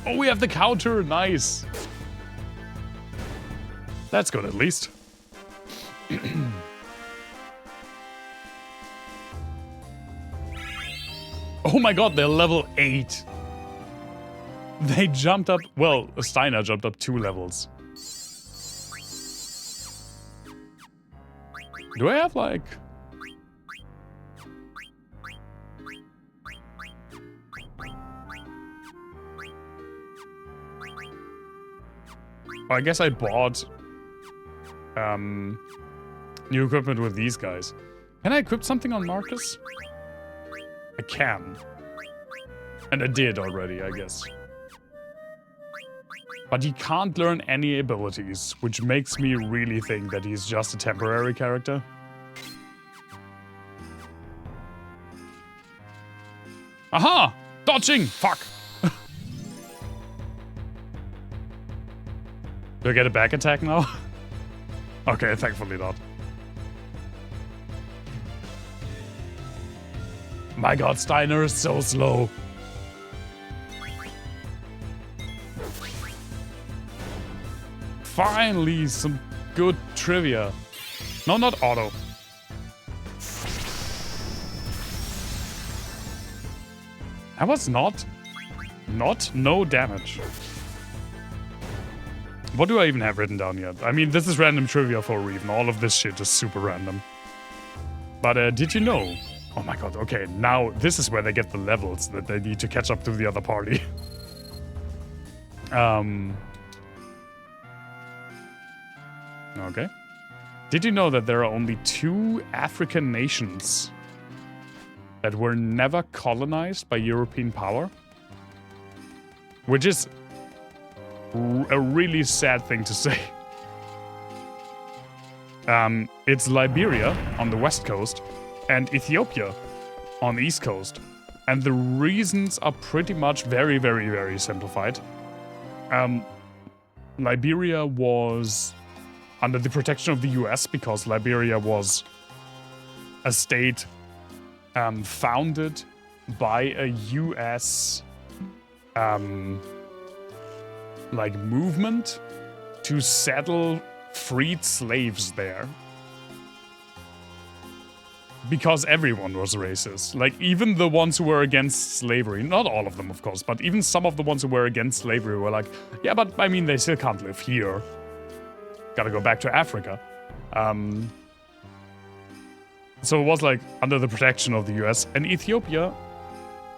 Oh, we have the counter. Nice. That's good, at least. Oh my god, they're level 8. They jumped up... Well, Steiner jumped up 2 levels. Do I have, like... I guess I bought new equipment with these guys. Can I equip something on Marcus? I can. And I did already, I guess. But he can't learn any abilities, which makes me really think that he's just a temporary character. Aha! Dodging! Fuck! Do I get a back attack now? Okay, thankfully not. My god, Steiner is so slow. Finally, some good trivia. No, not auto. That was not no damage. What do I even have written down yet? I mean, this is random trivia for a reason. All of this shit is super random. But did you know? Oh my god, okay, now this is where they get the levels that they need to catch up to the other party. Okay. Did you know that there are only 2 African nations that were never colonized by European power? Which is a really sad thing to say. It's Liberia on the west coast and Ethiopia on the east coast. And the reasons are pretty much very, very, very simplified. Liberia was under the protection of the US because Liberia was a state founded by a US like movement to settle freed slaves there. Because everyone was racist. Like, even the ones who were against slavery, not all of them, of course, but even some of the ones who were against slavery were like, yeah, but I mean, they still can't live here. Gotta go back to Africa. So it was like under the protection of the US, and Ethiopia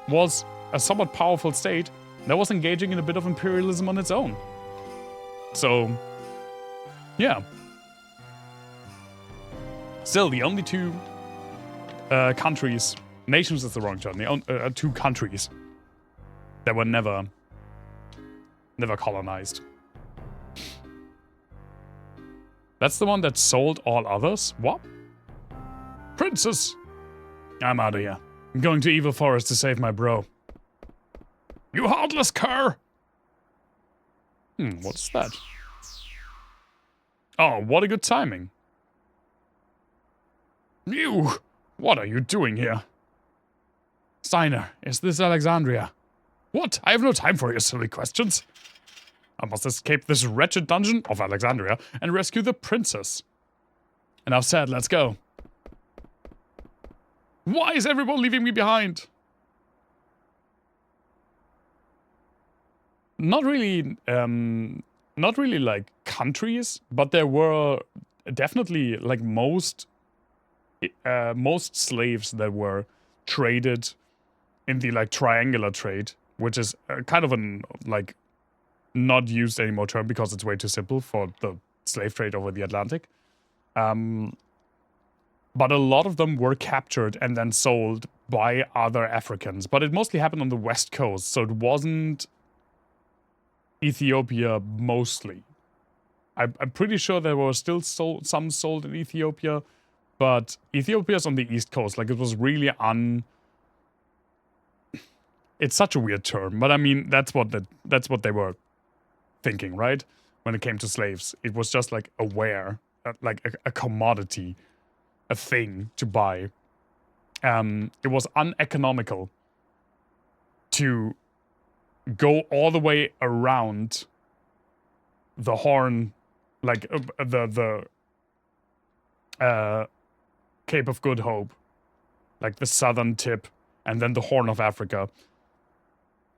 was a somewhat powerful state that was engaging in a bit of imperialism on its own. So, yeah. Still, the only 2 countries, nations is the wrong term, the 2 countries that were never colonized. That's the one that sold all others? What? Princess! I'm out of here. I'm going to Evil Forest to save my bro. You heartless cur! What's that? Oh, what a good timing. You! What are you doing here? Steiner, is this Alexandria? What? I have no time for your silly questions. I must escape this wretched dungeon of Alexandria and rescue the princess. Enough said, let's go. Why is everyone leaving me behind? Not really like countries, but there were definitely like most slaves that were traded in the like triangular trade, which is kind of an like not used anymore term because it's way too simple for the slave trade over the Atlantic. But a lot of them were captured and then sold by other Africans. But it mostly happened on the west coast, so it wasn't Ethiopia mostly. I'm pretty sure there were still some sold in Ethiopia, but Ethiopia's on the east coast. Like, it was really It's such a weird term, but I mean, that's what they were thinking, right? When it came to slaves, it was just like like a commodity, a thing to buy. It was uneconomical to go all the way around the Horn, like the Cape of Good Hope, like the southern tip, and then the Horn of Africa,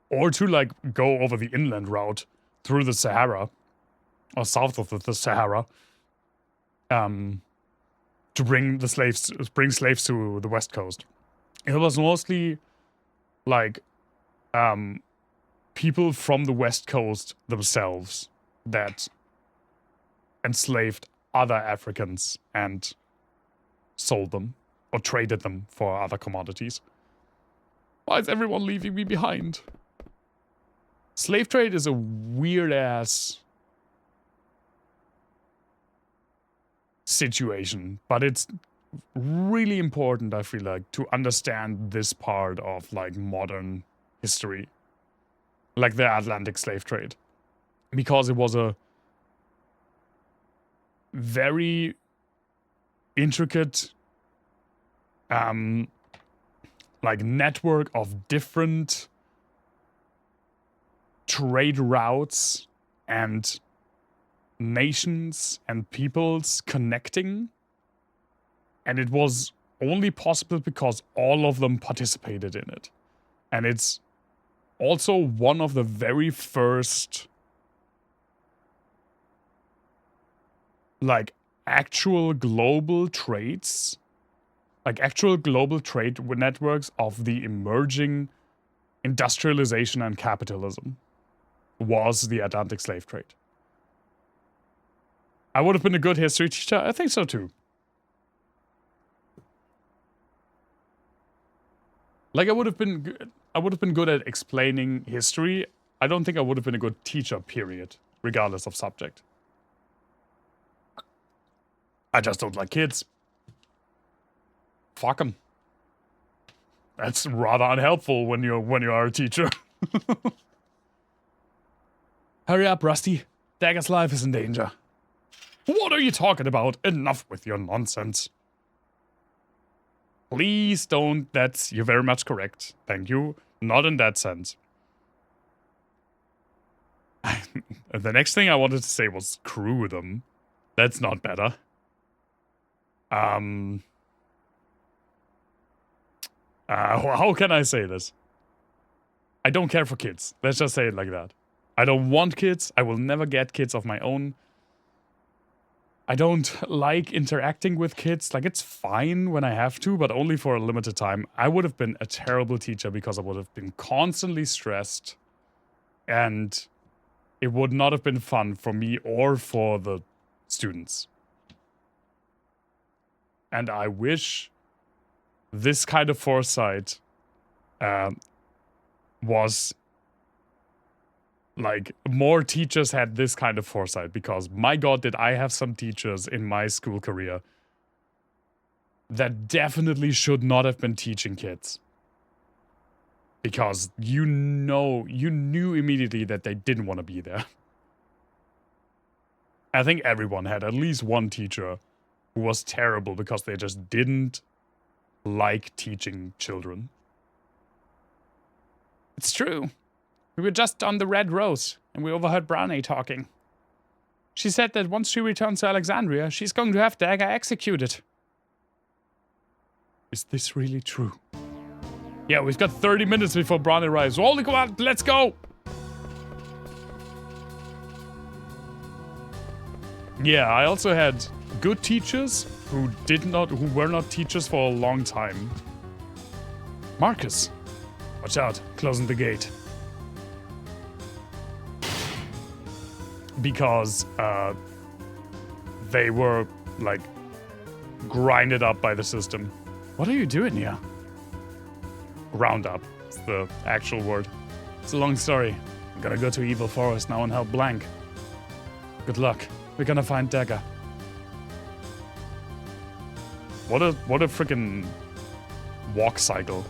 or to like go over the inland route through the Sahara, or south of the Sahara, to bring slaves to the west coast. It was mostly like people from the west coast themselves that enslaved other Africans and sold them or traded them for other commodities. Why is everyone leaving me behind? Slave trade is a weird ass situation, but it's really important, I feel like, to understand this part of like modern history, like the Atlantic slave trade, because it was a very intricate like network of different trade routes and nations and peoples connecting, and it was only possible because all of them participated in it. And it's also one of the very first like actual global trades, like actual global trade networks of the emerging industrialization and capitalism, was the Atlantic slave trade. I would have been a good history teacher. I think so too. Like, I would have been good at explaining history. I don't think I would have been a good teacher, period, regardless of subject. I just don't like kids. Fuck them. That's rather unhelpful when you are a teacher. Hurry up, Rusty. Dagger's life is in danger. What are you talking about? Enough with your nonsense. Please don't. You're very much correct. Thank you. Not in that sense. The next thing I wanted to say was screw them. That's not better. How can I say this? I don't care for kids. Let's just say it like that. I don't want kids. I will never get kids of my own. I don't like interacting with kids. Like, it's fine when I have to, but only for a limited time. I would have been a terrible teacher because I would have been constantly stressed, and it would not have been fun for me or for the students. And I wish this kind of foresight was like more teachers had this kind of foresight, because my god, did I have some teachers in my school career that definitely should not have been teaching kids, because you knew immediately that they didn't want to be there. I think everyone had at least one teacher who was terrible because they just didn't like teaching children. It's true. We were just on the Red Rose, and we overheard Brane talking. She said that once she returns to Alexandria, she's going to have Dagger executed. Is this really true? Yeah, we've got 30 minutes before Brane arrives. Holy God, let's go! Yeah, I also had good teachers who were not teachers for a long time. Marcus, watch out, closing the gate. Because they were like grinded up by the system. What are you doing here? Ground up. It's the actual word. It's a long story. I'm gonna go to Evil Forest now and help Blank. Good luck. We're gonna find Dagger. What a freaking walk cycle.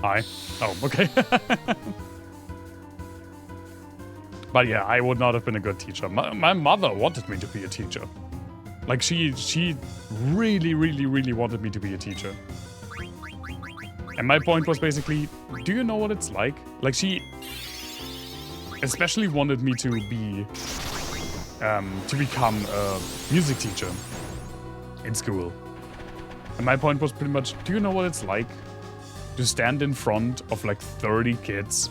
Hi. Oh, okay. But yeah, I would not have been a good teacher. My mother wanted me to be a teacher. Like, she really, really, really wanted me to be a teacher. And my point was basically, do you know what it's like? Like, she especially wanted me to be, to become a music teacher in school. And my point was pretty much, do you know what it's like to stand in front of like 30 kids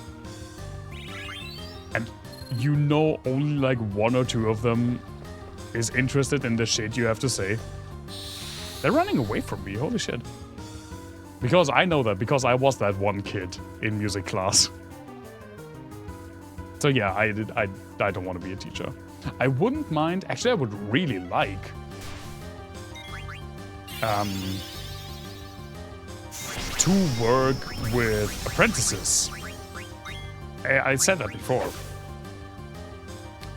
and you know only like 1 or 2 of them is interested in the shit you have to say? They're running away from me, holy shit. Because I know that, because I was that one kid in music class. So yeah, I don't want to be a teacher. I wouldn't mind, actually I would really like to work with apprentices. I said that before.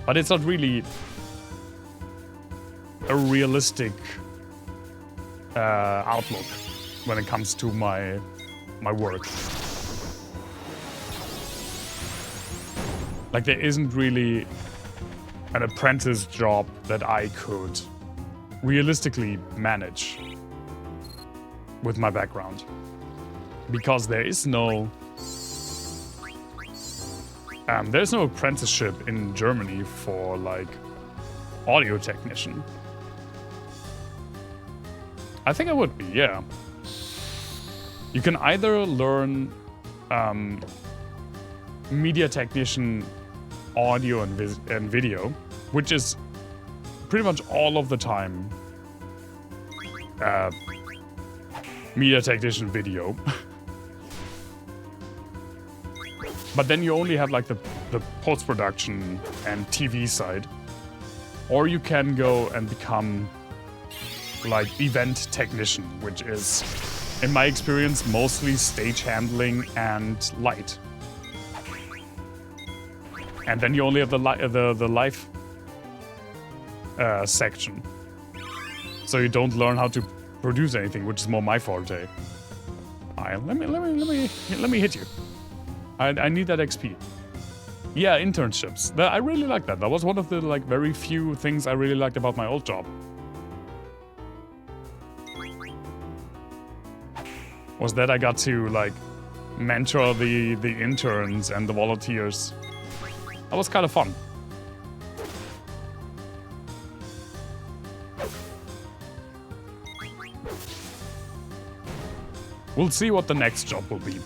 But it's not really a realistic outlook when it comes to my work. Like, there isn't really an apprentice job that I could realistically manage with my background. Because there's no apprenticeship in Germany for, like, audio technician. I think I would be, yeah. You can either learn media technician audio and video, which is pretty much all of the time media technician video. But then you only have like the post-production and TV side. Or you can go and become like event technician, which is, in my experience, mostly stage handling and light. And then you only have the live section. So you don't learn how to produce anything, which is more my forte. Alright, let me hit you. I need that XP. Yeah, internships. I really like that. That was one of the like very few things I really liked about my old job. Was that I got to like mentor the interns and the volunteers. That was kind of fun. We'll see what the next job will be.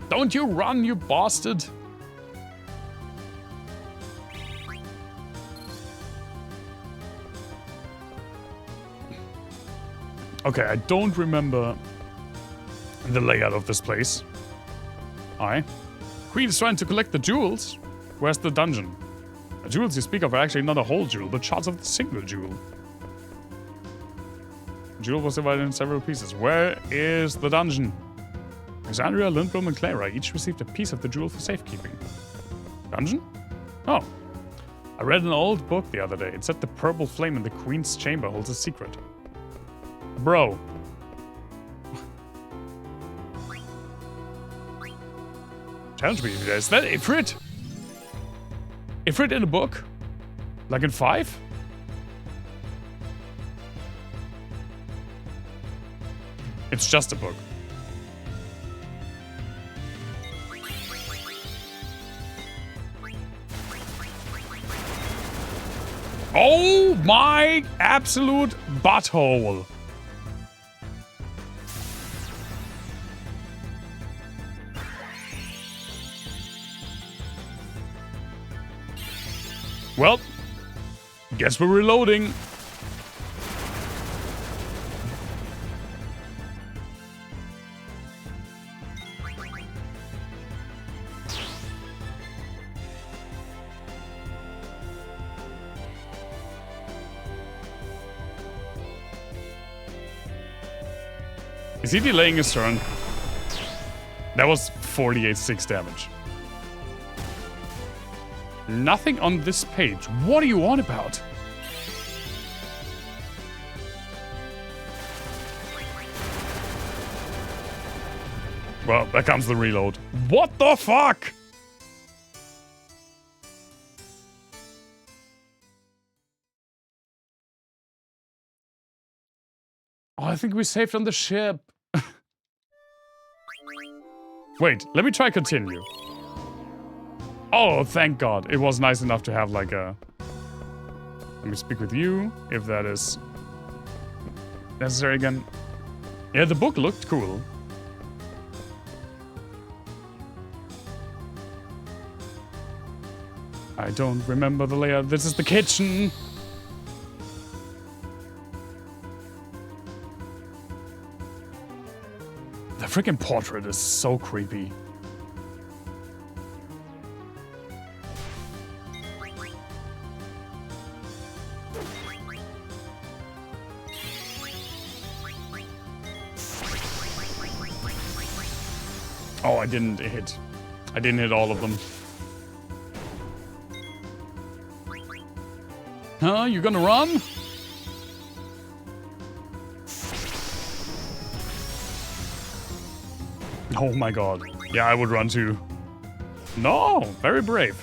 Don't you run, you bastard! Okay, I don't remember the layout of this place. Queen is trying to collect the jewels. Where's the dungeon? The jewels you speak of are actually not a whole jewel, but shards of the single jewel. The jewel was divided in several pieces. Where is the dungeon? Alexandria, Lindblom, and Clara each received a piece of the jewel for safekeeping. Dungeon? Oh. I read an old book the other day. It said the purple flame in the Queen's chamber holds a secret. Bro. Challenge me, is that Ifrit? Ifrit in a book? Like in 5? It's just a book. Oh my absolute butthole. Well, guess we're reloading. Is he delaying his turn? That was 48-6 damage. Nothing on this page. What are you on about? Well, there comes the reload. What the fuck? Oh, I think we saved on the ship. Wait, let me try continue. Oh, thank God. It was nice enough to have like a... Let me speak with you, if that is necessary again. Yeah, the book looked cool. I don't remember the layout. This is the kitchen. The freaking portrait is so creepy. Oh, I didn't hit. I didn't hit all of them. Huh? You gonna run? Oh my God. Yeah, I would run too. No! Very brave.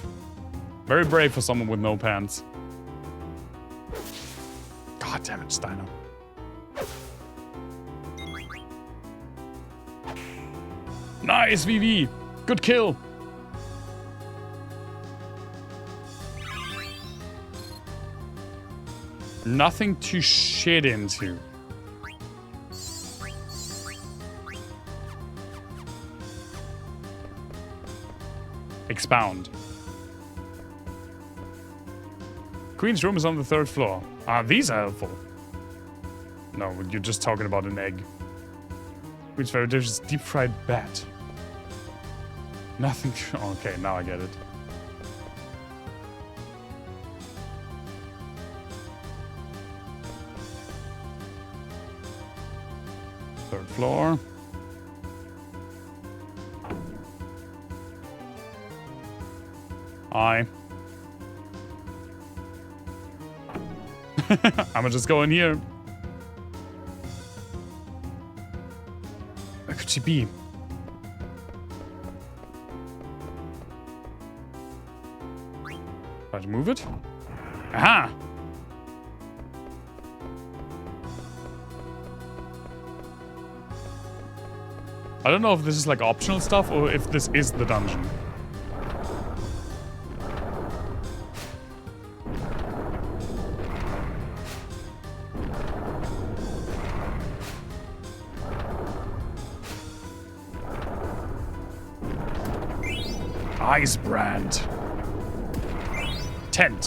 Very brave for someone with no pants. God damn it, Steiner. Nice, VV! Good kill! Nothing to shit into. Expound. Queen's room is on the 3rd floor. Ah, these are helpful. No, you're just talking about an egg. Queen's very delicious deep fried bat. Nothing. Okay, now I get it. Third floor. Hi. I'ma just go in here. Where could she be? Try to move it. Aha! I don't know if this is like optional stuff or if this is the dungeon. Ice brand. Tent.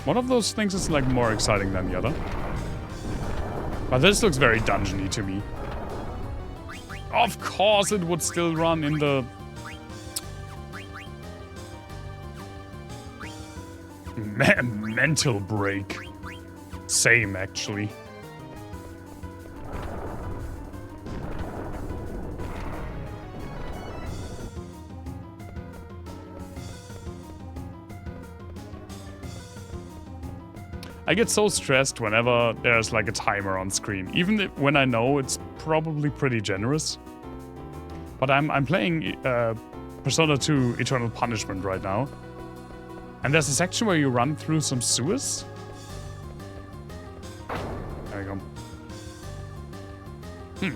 One of those things is like more exciting than the other. But this looks very dungeony to me. Of course it would still run in the... mental break. Same, actually. I get so stressed whenever there's like a timer on screen, even when I know it's probably pretty generous. But I'm playing Persona 2 Eternal Punishment right now. And there's a section where you run through some sewers. There you go.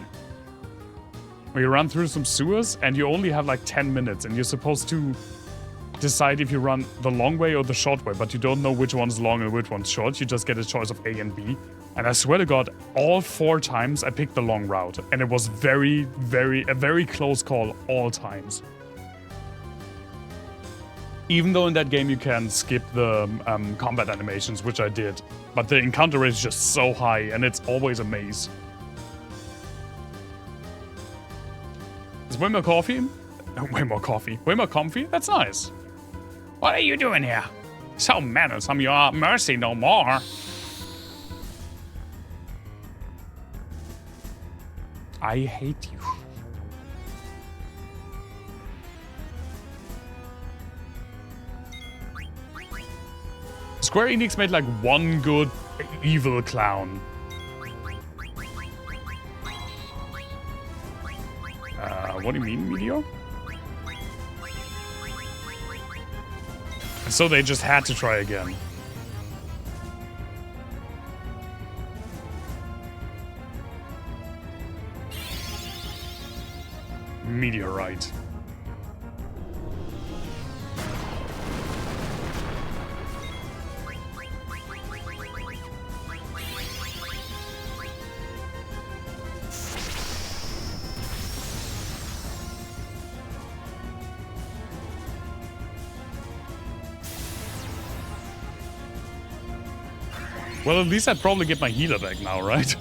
Where you run through some sewers and you only have like 10 minutes and you're supposed to decide if you run the long way or the short way, but you don't know which one's long and which one's short. You just get a choice of A and B. And I swear to God, all 4 times I picked the long route. And it was a very close call all times. Even though in that game you can skip the combat animations, which I did. But the encounter rate is just so high and it's always a maze. Is way more coffee? Way more coffee. Way more comfy? That's nice. What are you doing here? So manners, I'm your mercy no more. I hate you. Square Enix made like one good evil clown. What do you mean, Meteor? So they just had to try again. Meteorite. Well, at least I'd probably get my healer back now, right?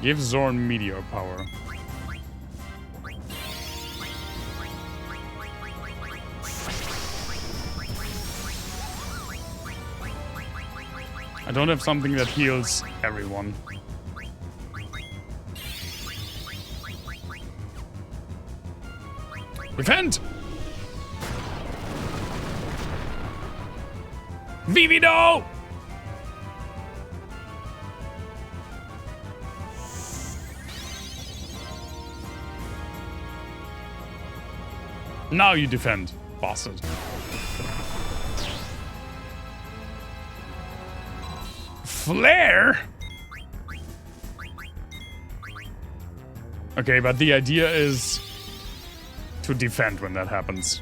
Give Zorn meteor power. I don't have something that heals everyone. Defend! Vivido! Now you defend, bastard. Flare? Okay, but the idea is to defend when that happens.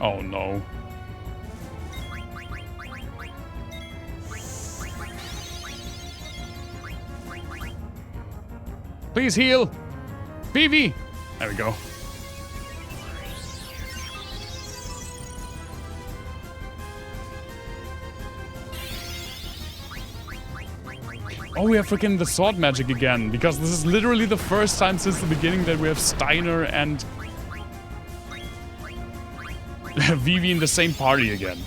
Oh no. Please heal! Vivi! There we go. Oh, we have freaking the sword magic again, because this is literally the first time since the beginning that we have Steiner and Vivi in the same party again.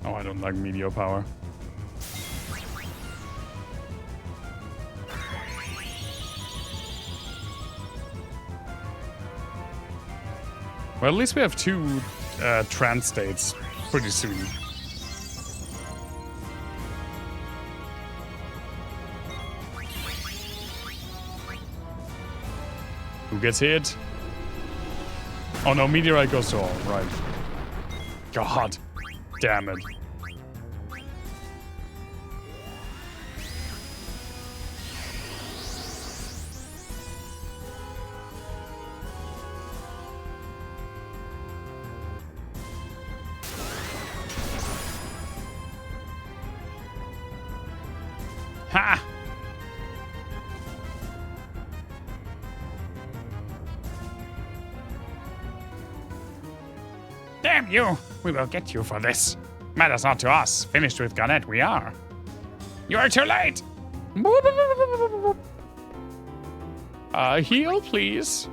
Oh, I don't like meteor power. Well, at least we have two trance states pretty soon. Who gets hit? Oh no, meteorite goes to all, right. God damn it. Ha! Damn you! We will get you for this. Matters not to us. Finished with Garnet, we are. You are too late! Heal, please.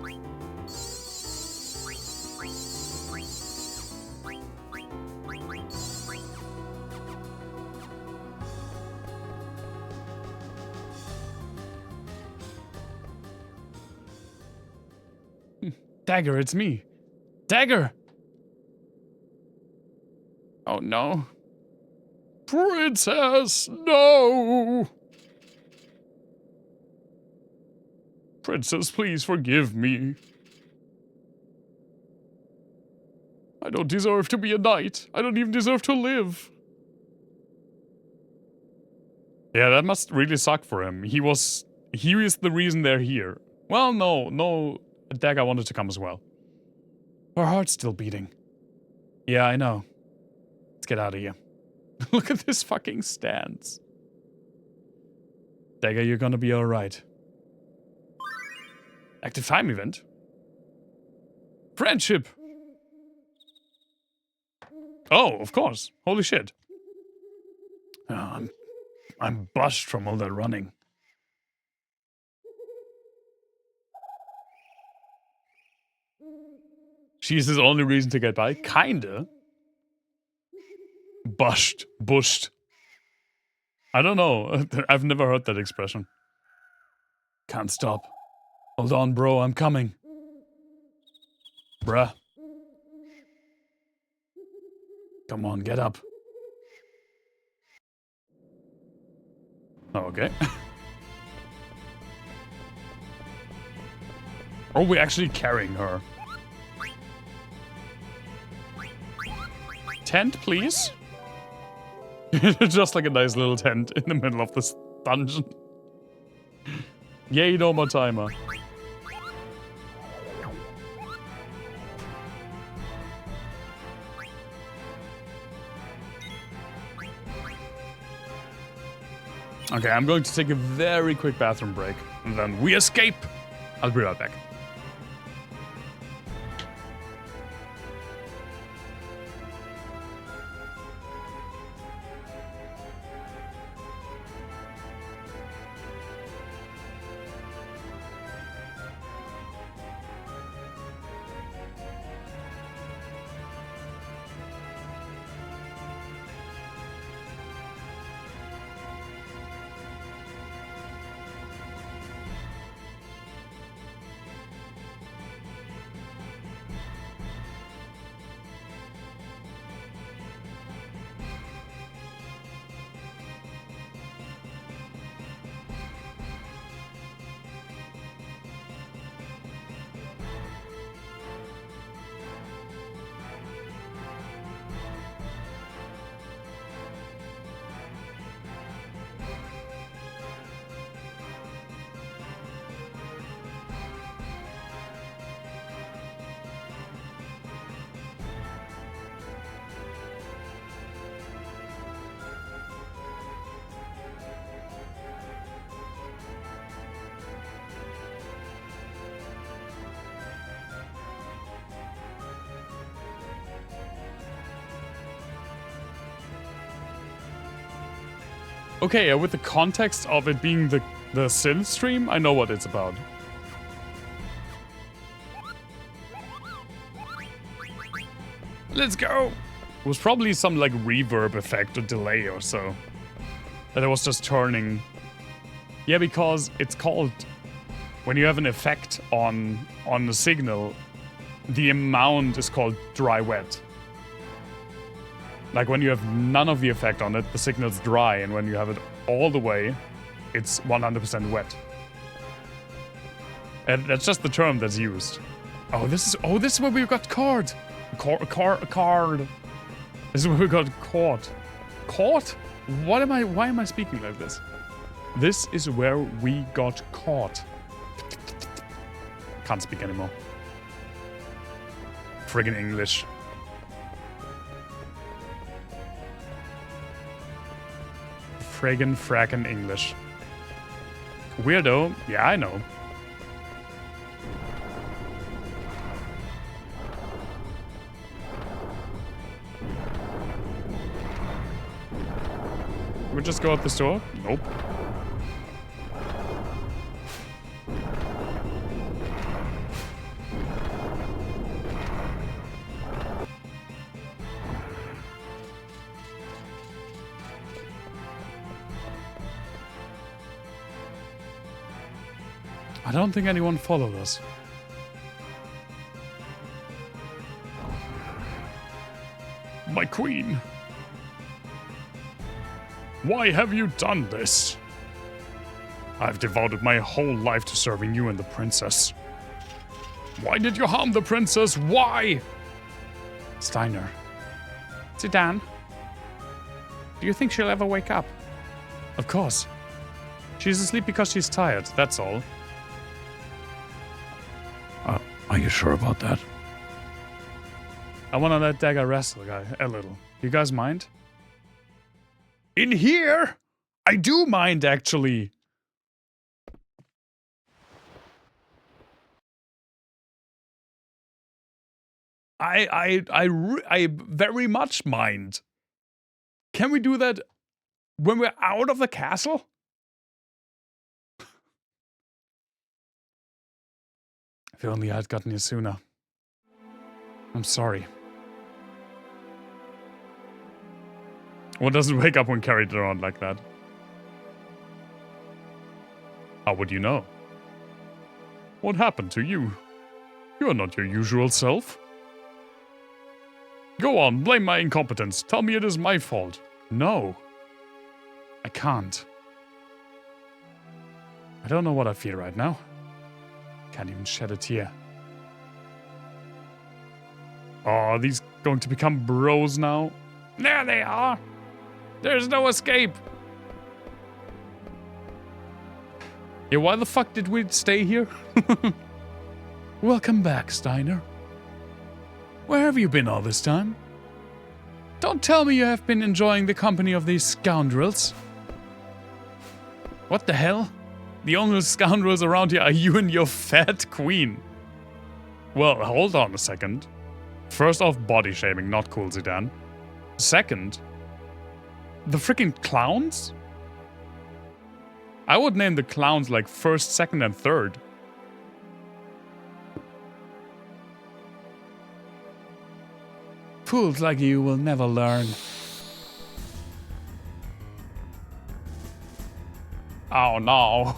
Dagger, it's me. Dagger! Oh no. Princess, no! Princess, please forgive me. I don't deserve to be a knight. I don't even deserve to live. Yeah, that must really suck for him. He is the reason they're here. Well, no, Dagger wanted to come as well. Her heart's still beating. Yeah, I know. Let's get out of here. Look at this fucking stance. Dagger, you're gonna be alright. Active time event? Friendship! Oh, of course. Holy shit. Oh, I'm bushed from all that running. She's his only reason to get by? Kinda. Bushed. I don't know. I've never heard that expression. Can't stop. Hold on, bro. I'm coming. Bruh. Come on, get up. Okay. Oh, we're actually carrying her. Tent, please? Just like a nice little tent in the middle of this dungeon. Yay, no more timer. Okay, I'm going to take a very quick bathroom break, and then we escape. I'll be right back. Okay, with the context of it being the synth stream, I know what it's about. Let's go! It was probably some like reverb effect or delay or so. That it was just turning. Yeah, because it's called, when you have an effect on the signal, the amount is called dry wet. Like when you have none of the effect on it, the signal's dry, and when you have it all the way, it's 100% wet. And that's just the term that's used. Oh, this is where we got caught. Card. This is where we got caught. Caught? Why am I speaking like this? This is where we got caught. Can't speak anymore. Friggin' English. Frackin' English. Weirdo. Yeah, I know. We just go out this door? Nope. I don't think anyone followed us. My queen. Why have you done this? I've devoted my whole life to serving you and the princess. Why did you harm the princess? Why? Steiner. Zidane. Do you think she'll ever wake up? Of course. She's asleep because she's tired, that's all. Are you sure about that? I want to let Dagger wrestle a little. You guys mind? In here? I do mind, actually. I very much mind. Can we do that when we're out of the castle? If only I'd gotten here sooner. I'm sorry. One doesn't wake up when carried around like that. How would you know? What happened to you? You're not your usual self. Go on, blame my incompetence. Tell me it is my fault. No. I can't. I don't know what I feel right now. Can't even shed a tear. Oh, are these going to become bros now? There they are! There's no escape! Yeah, why the fuck did we stay here? Welcome back, Steiner. Where have you been all this time? Don't tell me you have been enjoying the company of these scoundrels. What the hell? The only scoundrels around here are you and your fat queen. Well, hold on a second. First off, body shaming, not cool, Zidane. Second, the freaking clowns? I would name the clowns like first, second, and third. Fools like you will never learn. Oh no.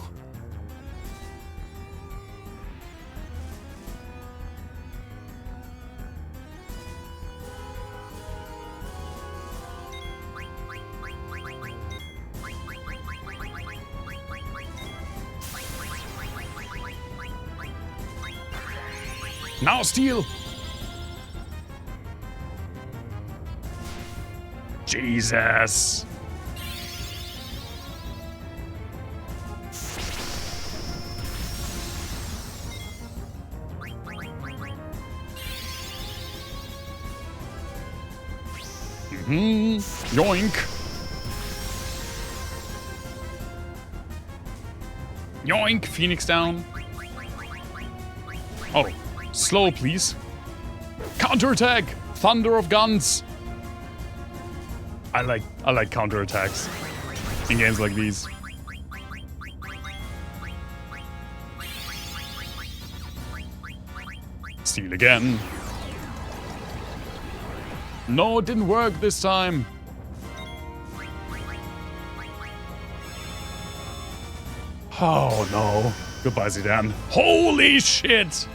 Now steal! Jesus! Yoink! Yoink! Phoenix down. Oh. Slow, please. Counterattack! Thunder of guns! I like counterattacks in games like these. Steal again. No, it didn't work this time. Oh no. Goodbye, Zidane. Holy shit!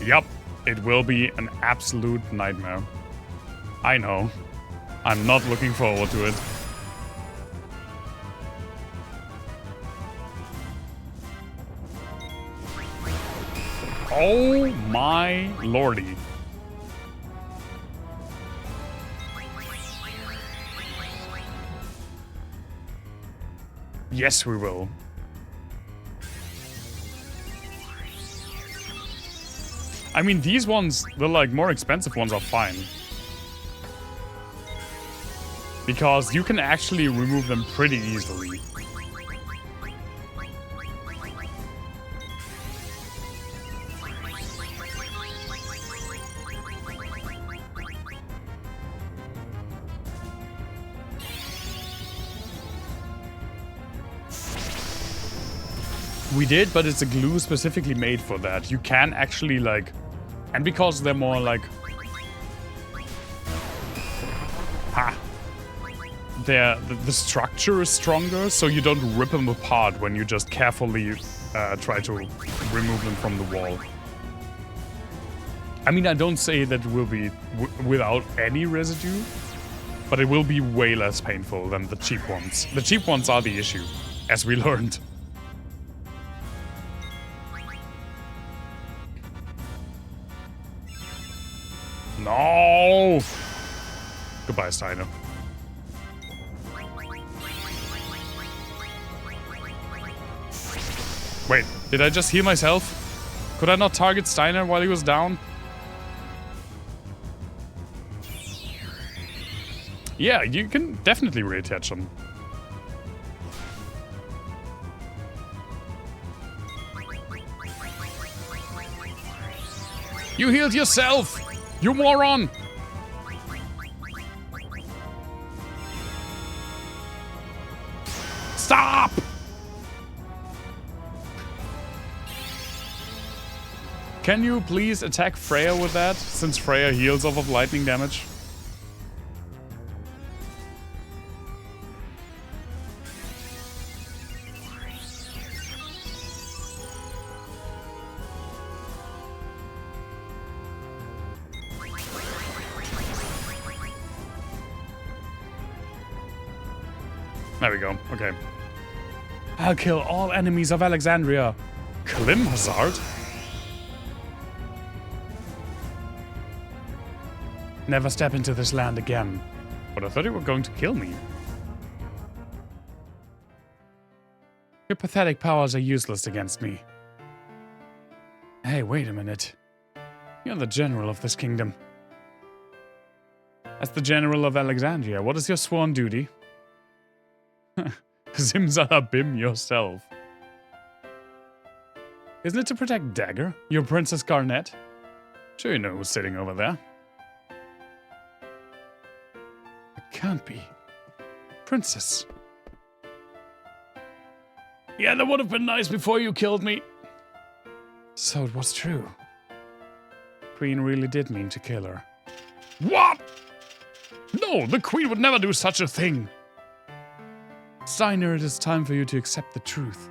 Yep, it will be an absolute nightmare. I know. I'm not looking forward to it. Oh my lordy. Yes, we will. I mean, these ones, the like more expensive ones are fine. Because you can actually remove them pretty easily. We did, but it's a glue specifically made for that. You can actually like... And because they're more like... Ha! The structure is stronger, so you don't rip them apart when you just carefully try to remove them from the wall. I mean, I don't say that it will be without any residue, but it will be way less painful than the cheap ones. The cheap ones are the issue, as we learned. No! Goodbye, Steiner. Wait, did I just heal myself? Could I not target Steiner while he was down? Yeah, you can definitely reattach him. You healed yourself! You moron! Stop! Can you please attack Freya with that, since Freya heals off of lightning damage? There we go, okay. I'll kill all enemies of Alexandria. Klim Hazard? Never step into this land again. But I thought you were going to kill me. Your pathetic powers are useless against me. Hey, wait a minute. You're the general of this kingdom. As the general of Alexandria, what is your sworn duty? Zimzalabim yourself. Isn't it to protect Dagger, your Princess Garnet? Sure you know who's sitting over there. It can't be. Princess. Yeah, that would have been nice before you killed me. So it was true. Queen really did mean to kill her. What? No, the Queen would never do such a thing. Steiner, it is time for you to accept the truth.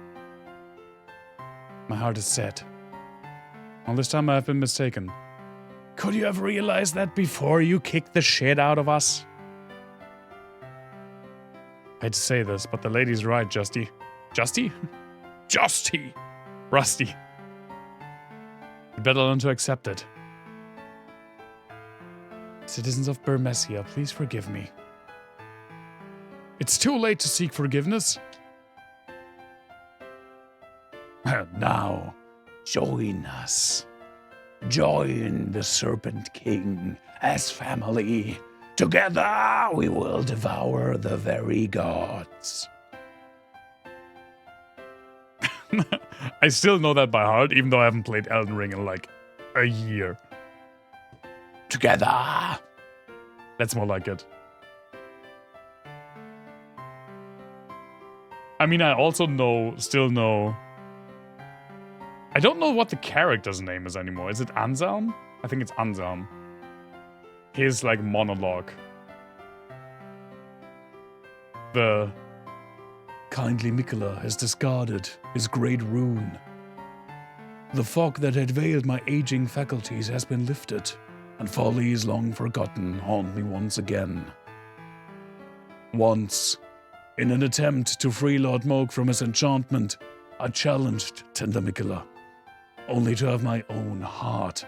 My heart is set. All this time I have been mistaken. Could you have realized that before you kicked the shit out of us? I hate to say this, but the lady's right, Justy. Justy? Justy! Rusty. You better learn to accept it. Citizens of Burmesia, please forgive me. It's too late to seek forgiveness. Now, join us. Join the Serpent King as family. Together we will devour the very gods. I still know that by heart, even though I haven't played Elden Ring in like a year. Together. That's more like it. I mean, I also still know... I don't know what the character's name is anymore. Is it Anselm? I think it's Anselm. His, like, monologue. The... Kindly Mikola has discarded his great rune. The fog that had veiled my aging faculties has been lifted, and follies long forgotten haunt me once again. Once... in an attempt to free Lord Moog from his enchantment, I challenged Tender Mikola, only to have my own heart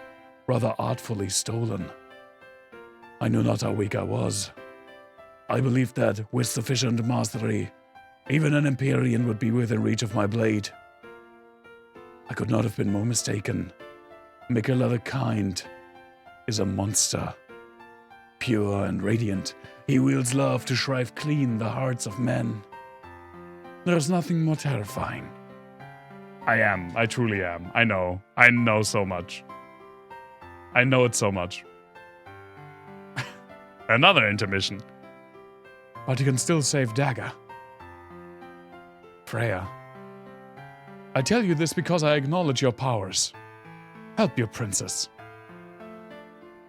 rather artfully stolen. I knew not how weak I was. I believed that, with sufficient mastery, even an Empyrean would be within reach of my blade. I could not have been more mistaken. Mikola the Kind is a monster. Pure and radiant, he wields love to shrive clean the hearts of men. There's nothing more terrifying. I truly am. I know so much. I know it so much. Another intermission. But you can still save Dagger. Freya. I tell you this because I acknowledge your powers. Help your princess.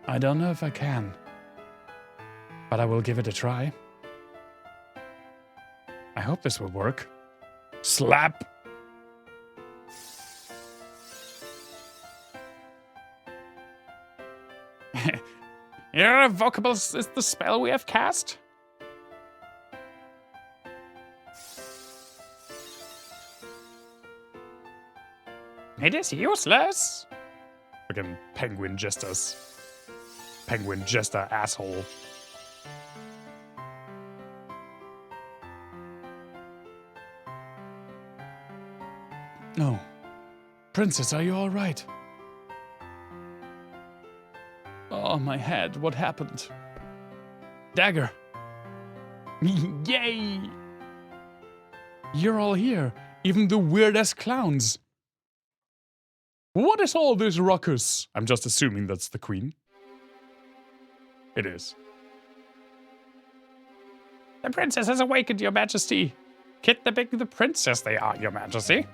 I don't know if I can. But I will give it a try. I hope this will work. Slap! Irrevocable is the spell we have cast? It is useless. Freaking penguin jesters. penguin jester asshole. Oh. Princess, are you all right? Oh, my head. What happened? Dagger. Yay! You're all here. Even the weirdest clowns. What is all this ruckus? I'm just assuming that's the queen. It is. The princess has awakened, your majesty. Kidnapping the princess they are, your majesty.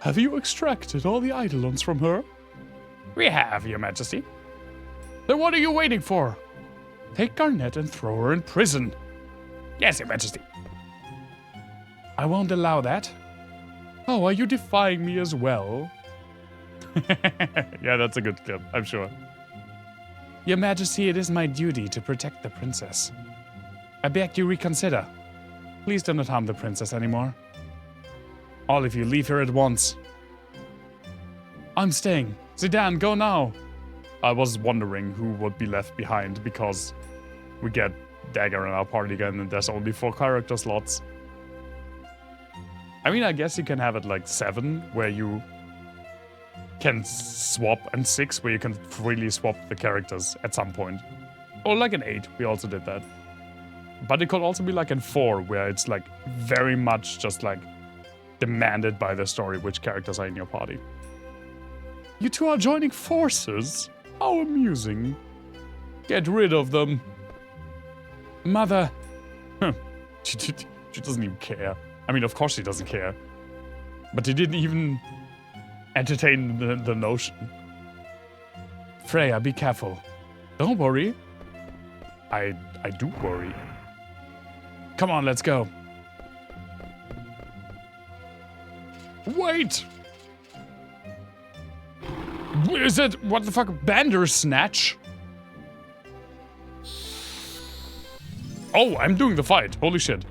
Have you extracted all the Eidolons from her? We have, your majesty. Then what are you waiting for? Take Garnet and throw her in prison. Yes, your majesty. I won't allow that. Oh, are you defying me as well? Yeah, that's a good clip, I'm sure. Your majesty, it is my duty to protect the princess. I beg you reconsider. Please do not harm the princess anymore. All of you, leave her at once. I'm staying. Zidane, go now. I was wondering who would be left behind because we get Dagger in our party again and there's only 4 character slots. I mean, I guess you can have it like 7 where you can swap and 6 where you can freely swap the characters at some point. Or like an 8, we also did that. But it could also be like in 4 where it's like very much just like demanded by the story which characters are in your party. You two are joining forces? How amusing. Get rid of them. Mother. She doesn't even care. I mean, of course she doesn't care. But she didn't even entertain the notion. Freya, be careful. Don't worry. I do worry. Come on, let's go. Wait! Is it, what the fuck, Bandersnatch? Oh, I'm doing the fight. Holy shit.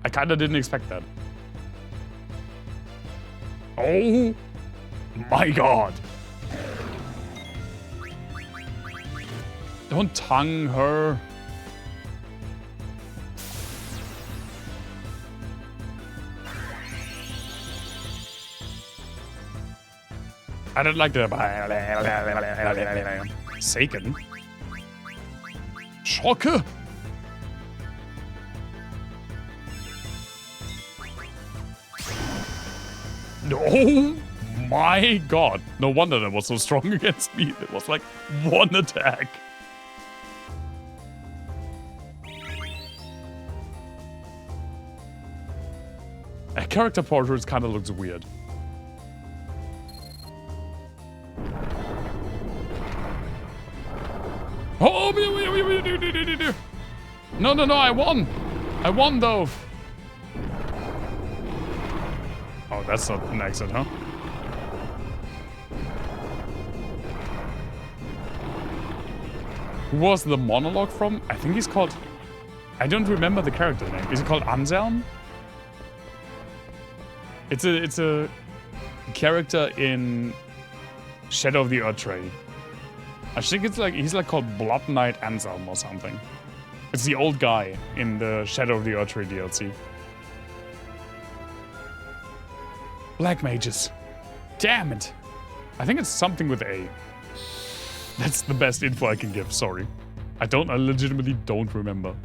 I kinda didn't expect that. Oh my god. Don't tongue her. I don't like the Seiken. Schocke. Oh my god. No wonder that was so strong against me. It was like 1 attack. A character portrait kind of looks weird. Oh, no, I won. I won though. Oh, that's not an exit, huh? Who was the monologue from? I think he's called... I don't remember the character name. Is it called Anselm? It's a character in Shadow of the Erdtree. I think it's like he's like called Blood Knight Anselm or something. It's the old guy in the Shadow of the Erdtree DLC. Black mages. Damn it. I think it's something with A. That's the best info I can give, sorry. I legitimately don't remember.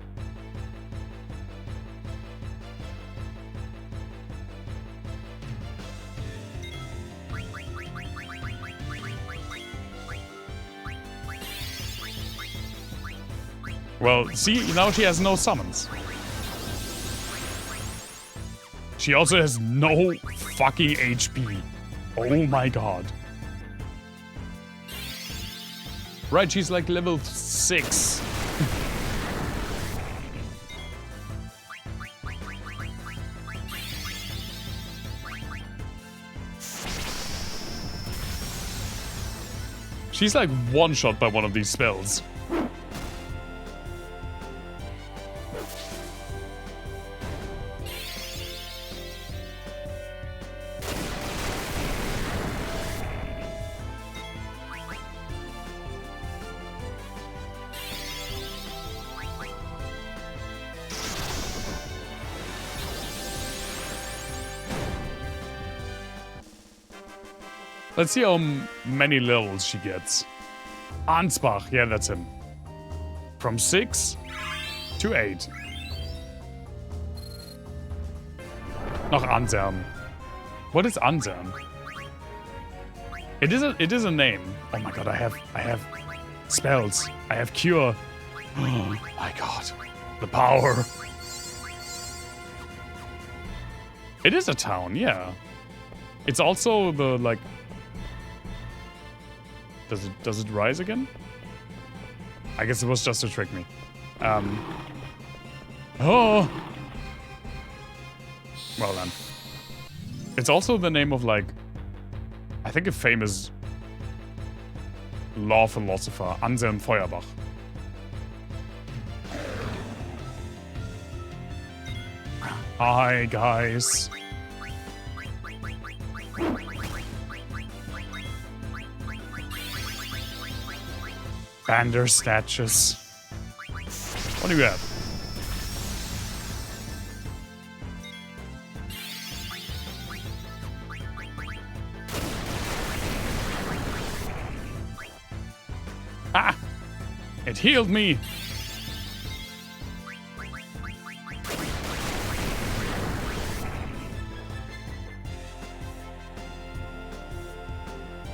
Well, see, now she has no summons. She also has no fucking HP. Oh my god. Right, she's like level 6. She's like one-shot by one of these spells. Let's see how many levels she gets. Ansbach, yeah, that's him. From 6 to 8. Noch Anselm. What is Anselm? It is a name. Oh my god, I have spells. I have cure. Oh my god. The power. It is a town, yeah. It's also the like. Does it rise again? I guess it was just to trick me. Oh. Well then. It's also the name of like, I think a famous law philosopher, Anselm Feuerbach. Hi guys. Bandersnatches. What do you have? Ah! It healed me!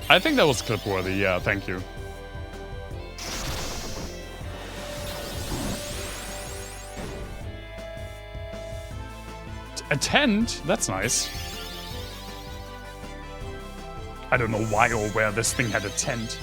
I think that was clip-worthy, yeah, thank you. A tent? That's nice. I don't know why or where this thing had a tent.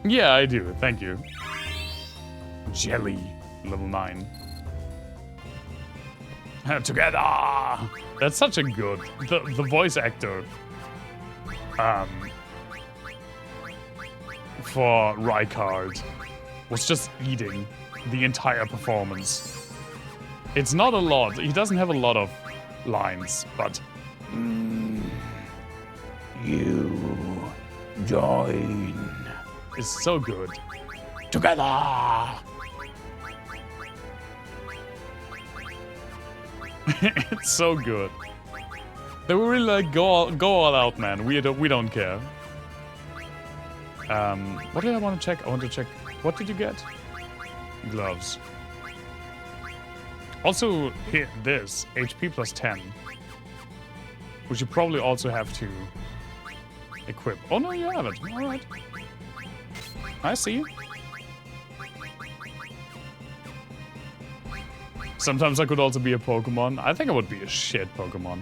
Yeah, I do. Thank you. Jelly, level 9. Together! That's such a good... The voice actor... for Rykard was just eating the entire performance. It's not a lot. He doesn't have a lot of lines, but... you join... is so good. Together! It's so good. They were really like go all out, man. We don't care. What did I want to check? I want to check. What did you get? Gloves. Also, here this HP plus 10, which you probably also have to equip. Oh no, you have it. All right. I see. Sometimes I could also be a Pokemon. I think I would be a shit Pokemon.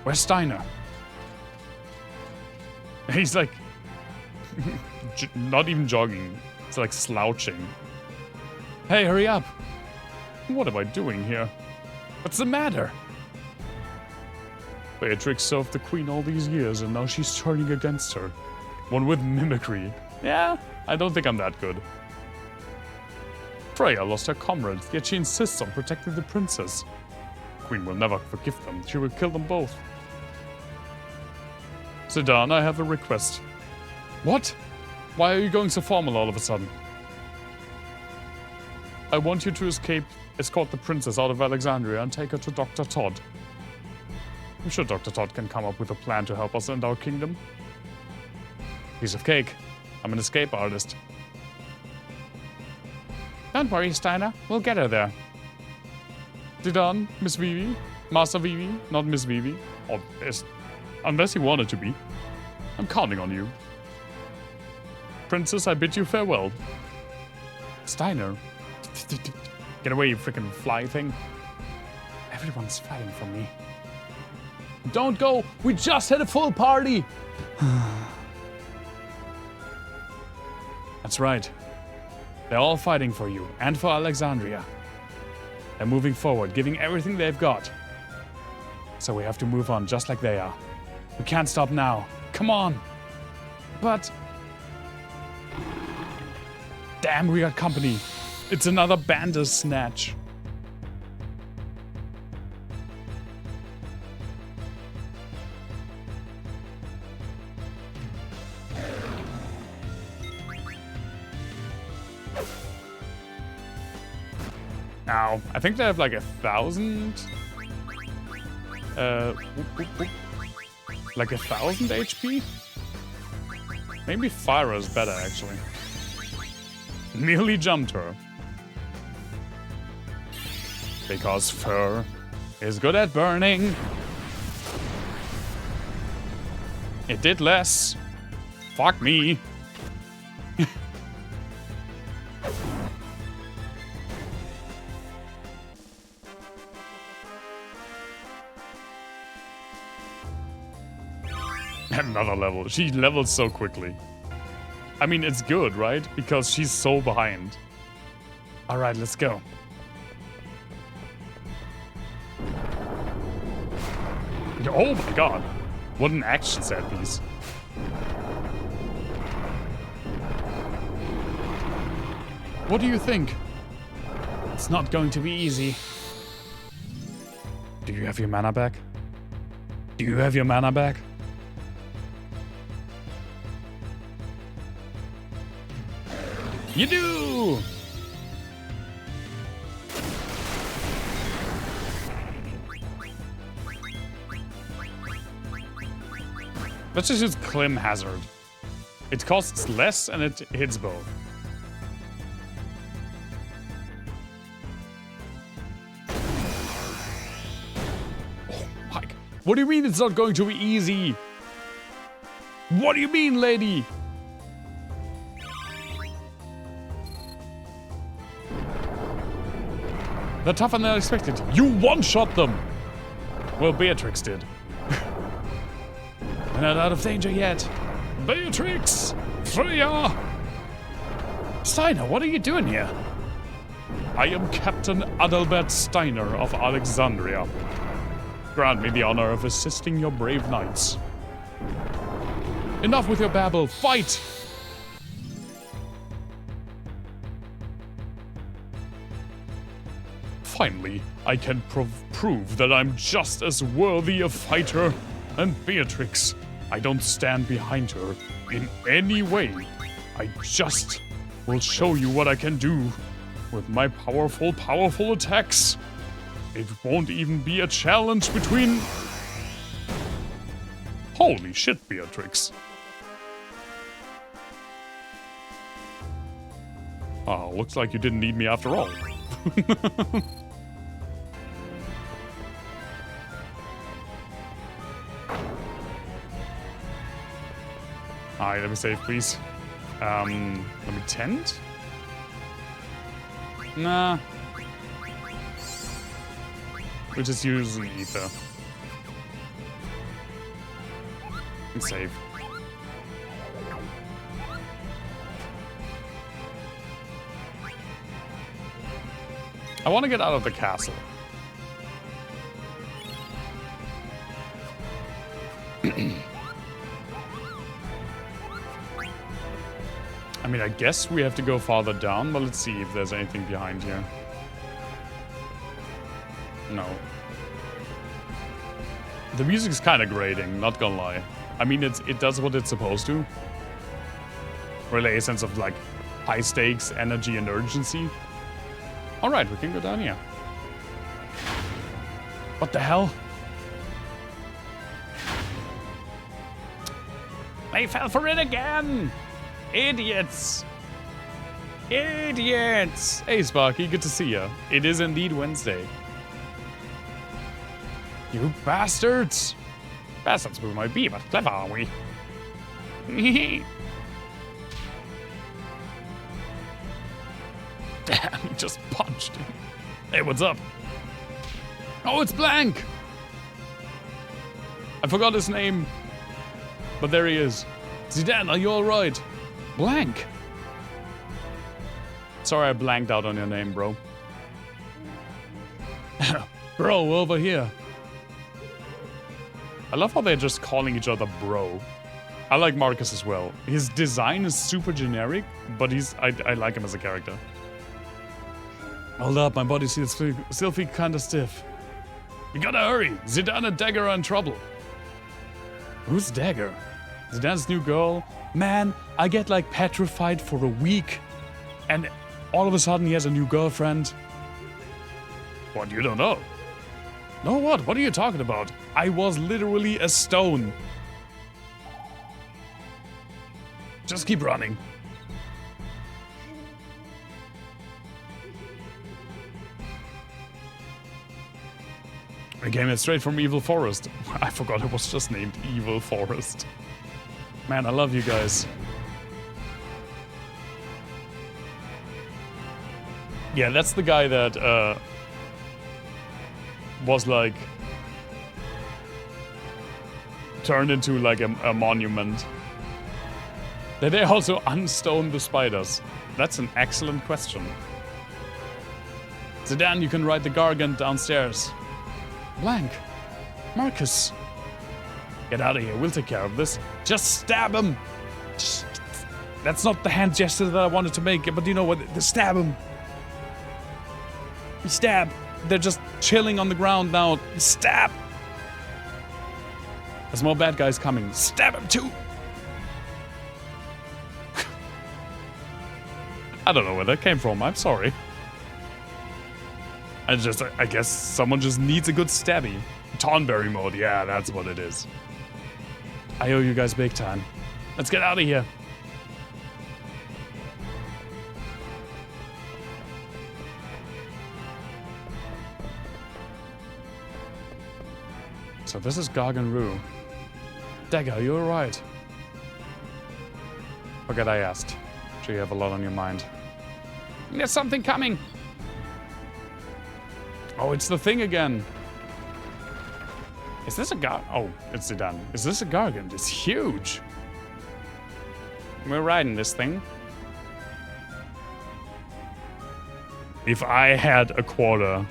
Where's Steiner? He's like... not even jogging. It's like slouching. Hey, hurry up! What am I doing here? What's the matter? Beatrix served the queen all these years and now she's turning against her. One with mimicry. Yeah, I don't think I'm that good. Freya lost her comrades, yet she insists on protecting the princess. Queen will never forgive them. She will kill them both. Zidane, I have a request. What? Why are you going so formal all of a sudden? I want you to escort the princess out of Alexandria and take her to Dr. Todd. I'm sure Dr. Todd can come up with a plan to help us and our kingdom. Piece of cake. I'm an escape artist. Don't worry, Steiner. We'll get her there. Zidane, Miss Vivi, Master Vivi, not Miss Vivi. Unless you wanted to be. I'm counting on you. Princess, I bid you farewell. Steiner. Get away, you freaking fly thing. Everyone's fighting for me. Don't go! We just had a full party! That's right. They're all fighting for you, and for Alexandria. They're moving forward, giving everything they've got. So we have to move on, just like they are. We can't stop now. Come on! But... damn, we got company. It's another Bandersnatch. Now, I think they have like 1,000. Like 1,000 HP? Maybe Fyra is better, actually. Nearly jumped her. Because fur is good at burning. It did less. Fuck me. Another level. She levels so quickly. I mean, it's good, right? Because she's so behind. Alright, let's go. Oh my god. What an action set piece. What do you think? It's not going to be easy. Do you have your mana back? Do you have your mana back? You do! Let's just use Clim Hazard. It costs less and it hits both. Oh my god. What do you mean it's not going to be easy? What do you mean, lady? They're tougher than I expected. You one-shot them! Well, Beatrix did. We're not out of danger yet. Beatrix! Freya! Steiner, what are you doing here? I am Captain Adalbert Steiner of Alexandria. Grant me the honor of assisting your brave knights. Enough with your babble. Fight! Finally, I can prove that I'm just as worthy a fighter and Beatrix. I don't stand behind her in any way. I just will show you what I can do with my powerful attacks. It won't even be a challenge between... Holy shit, Beatrix. Oh, looks like you didn't need me after all. Alright, let me save, please. Let me tend? Nah. We'll just use the ether. And save. I want to get out of the castle. I mean, I guess we have to go farther down, but let's see if there's anything behind here. No. The music's kind of grating, not gonna lie. I mean, it does what it's supposed to. Relay a sense of, like, high stakes, energy, and urgency. Alright, we can go down here. What the hell? They fell for it again! Idiots! Idiots! Hey, Sparky, good to see you. It is indeed Wednesday. You bastards! Bastards we might be, but clever are we? Damn, he just punched him. Hey, what's up? Oh, it's Blank! I forgot his name. But there he is. Zidane, are you alright? Blank. Sorry I blanked out on your name, bro. Bro, over here. I love how they're just calling each other bro. I like Marcus as well. His design is super generic, but I like him as a character. Hold up, my body still feels kinda stiff. We gotta hurry. Zidane and Dagger are in trouble. Who's Dagger? Zidane's new girl? Man, I get like petrified for a week. And all of a sudden he has a new girlfriend. What, you don't know? No, what? What are you talking about? I was literally a stone. Just keep running. I came in straight from Evil Forest. I forgot it was just named Evil Forest. Man, I love you guys. Yeah, that's the guy that was like turned into like a monument. Did they also unstone the spiders? That's an excellent question. Zidane, you can ride the Gargant downstairs. Blank. Marcus. Get out of here, we'll take care of this. Just stab him! That's not the hand gesture that I wanted to make, but you know what? Stab him! Stab! They're just chilling on the ground now. Stab! There's more bad guys coming. Stab him too! I don't know where that came from, I'm sorry. I guess someone just needs a good stabby. Tonberry mode, yeah, that's what it is. I owe you guys big time. Let's get out of here. So this is Garganru. Dagger, you were right. Forget I asked. Sure you have a lot on your mind. There's something coming! Oh, it's the thing again. Is this a Oh, it's Zidane. Is this a Gargant? It's huge. We're riding this thing. If I had a quarter...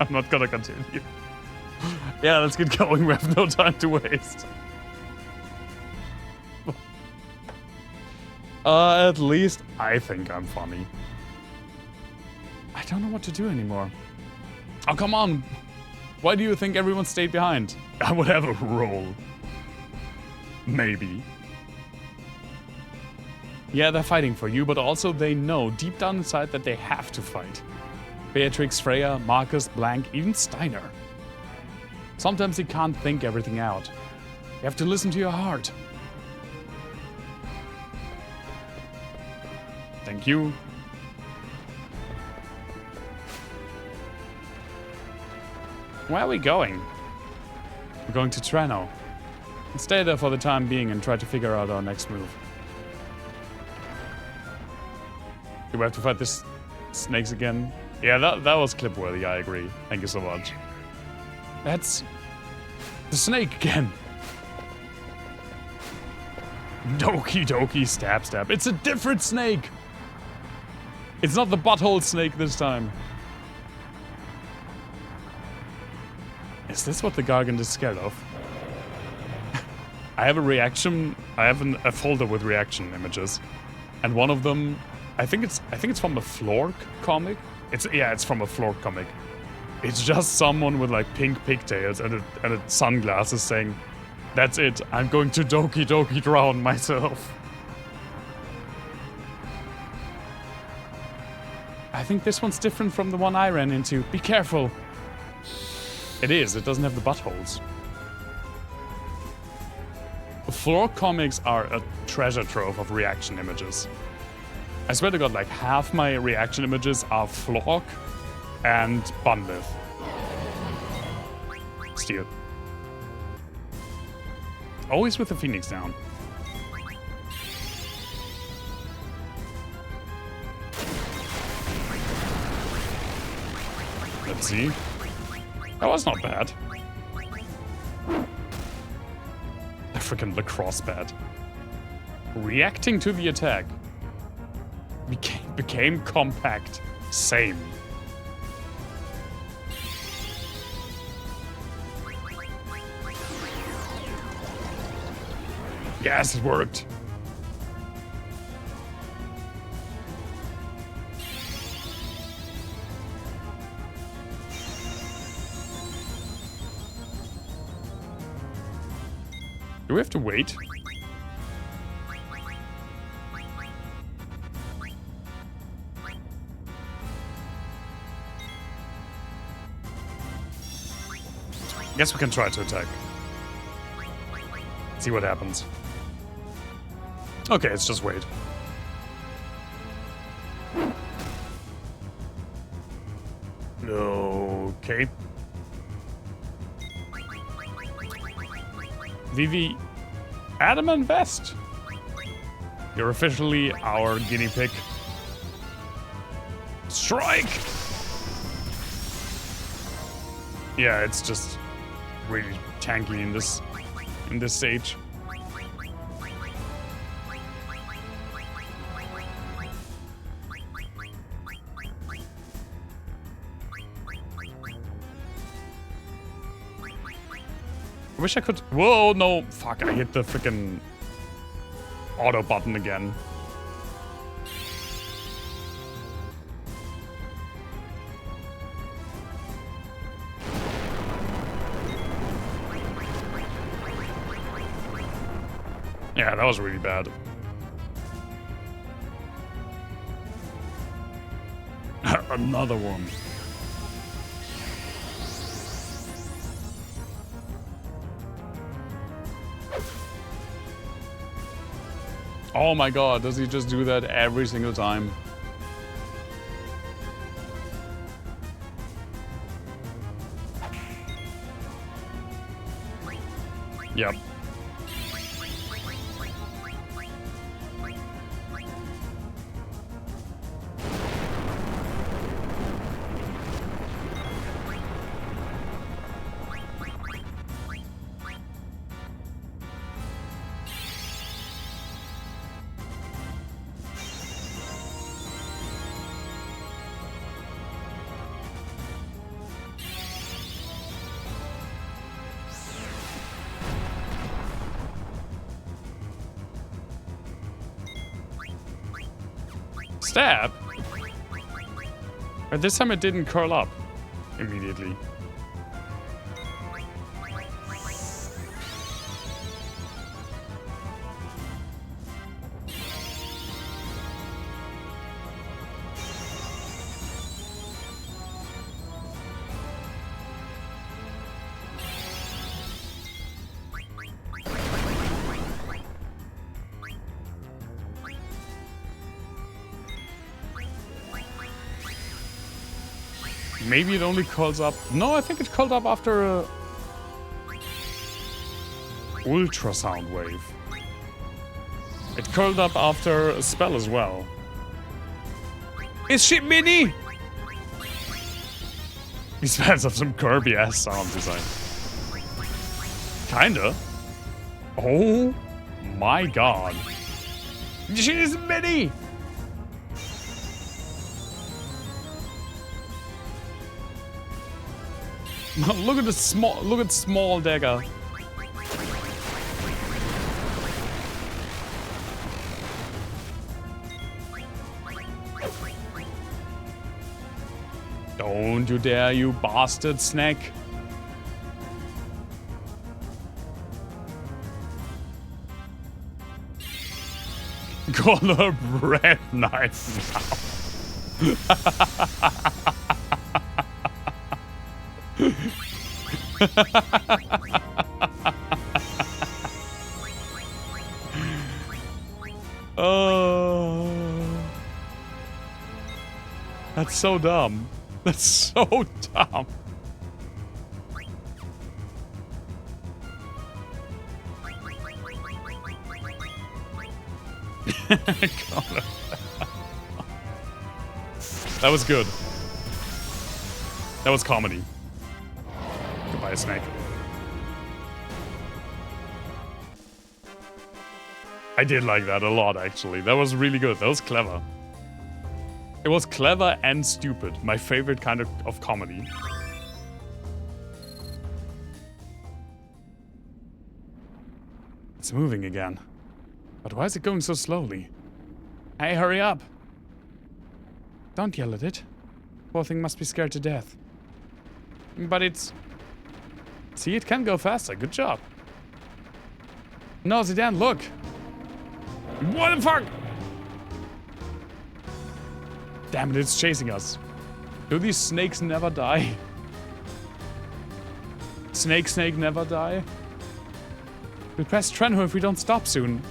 I'm not gonna continue. Yeah, let's get going. We have no time to waste. At least I think I'm funny. I don't know what to do anymore. Oh, come on. Why do you think everyone stayed behind? I would have a role. Maybe. Yeah, they're fighting for you, but also they know deep down inside that they have to fight. Beatrix, Freya, Marcus, Blank, even Steiner. Sometimes you can't think everything out. You have to listen to your heart. Thank you. Where are we going? We're going to Trano. We'll stay there for the time being and try to figure out our next move. Do we have to fight this snakes again? Yeah, that was clip-worthy, I agree. Thank you so much. That's the snake again. Doki doki stab stab. It's a different snake! It's not the butthole snake this time. Is this what the Gargant is scared of? I have a reaction. I have a folder with reaction images, and one of them, I think it's from the Flork comic. It's from a Flork comic. It's just someone with like pink pigtails and sunglasses saying, "That's it. I'm going to doki doki drown myself." I think this one's different from the one I ran into. Be careful. It is. It doesn't have the buttholes. Floor comics are a treasure trove of reaction images. I swear to God, like half my reaction images are Flork and Bunlith. Steal. Always with the Phoenix down. Let's see. That was not bad. A freaking lacrosse bat. Reacting to the attack. Became compact. Same. Yes, it worked. Do we have to wait? Guess we can try to attack. See what happens. Okay, let's just wait. Okay. Vivi Adamant Vest. You're officially our guinea pig. Strike! Yeah, it's just really tanky in this stage. I wish I could. Whoa, no. Fuck, I hit the freaking auto button again. Yeah, that was really bad. Another one. Oh my god, does he just do that every single time? Yep. Stab? But this time it didn't curl up immediately. Maybe it only calls up. No, I think it called up after a ultrasound wave. It curled up after a spell as well. Is she mini? These fans have some Kirby ass sound design. Kinda. Oh my god. She's mini! Look at small dagger. Don't you dare, you bastard snake. Color red knife now. Oh, that's so dumb. That's so dumb. That was good. That was comedy. Goodbye, Snake. I did like that a lot, actually. That was really good. That was clever. It was clever and stupid. My favorite kind of comedy. It's moving again. But why is it going so slowly? Hey, hurry up! Don't yell at it. Poor thing must be scared to death. But it's... See, it can go faster. Good job. No, Zidane, look! What the fuck? Damn it, it's chasing us. Do these snakes never die? Snake never die? We press Trenho if we don't stop soon.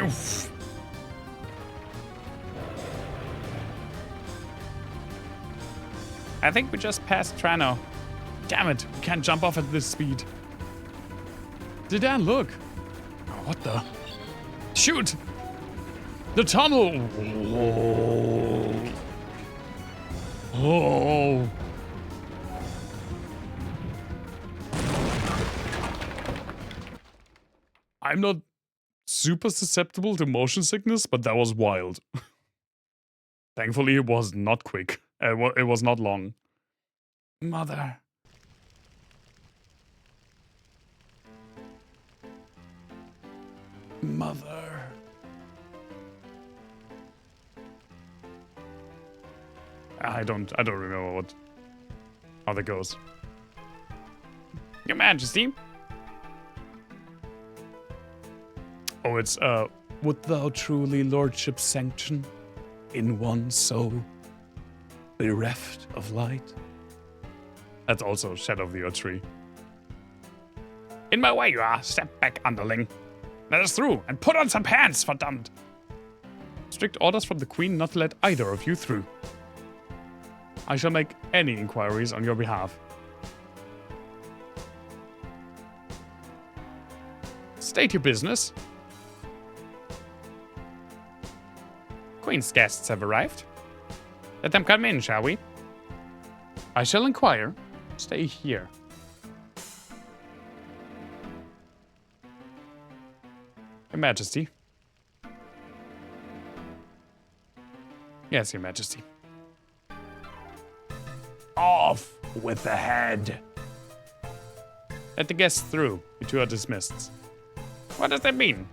Oof. I think we just passed Trano. Damn it, we can't jump off at this speed. Dan, look. Oh, what the? Shoot! The tunnel! Oh. Oh. I'm not super susceptible to motion sickness, but that was wild. Thankfully, it was not quick. It was not long. Mother. Mother. I don't remember how that goes. Your Majesty. Oh, it's would thou truly lordship sanction in one so bereft of light? That's also Shadow of the Earth Tree. In my way you are. Step back, underling. Let us through and put on some pants, verdammt. Strict orders from the Queen not to let either of you through. I shall make any inquiries on your behalf. State your business. Queen's guests have arrived. Let them come in, shall we? I shall inquire. Stay here. Your Majesty. Yes, Your Majesty. Off with the head. Let the guests through. You two are dismissed. What does that mean?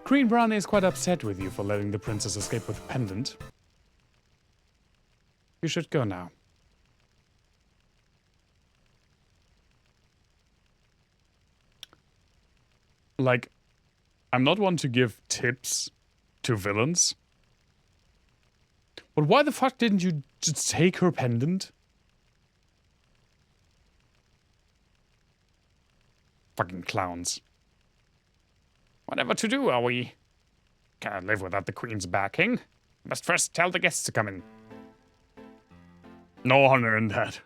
Queen Brownie is quite upset with you for letting the princess escape with a pendant. You should go now. Like, I'm not one to give tips to villains. But why the fuck didn't you just take her pendant? Fucking clowns. Whatever to do, are we? Can't live without the Queen's backing. Must first tell the guests to come in. No honor in that.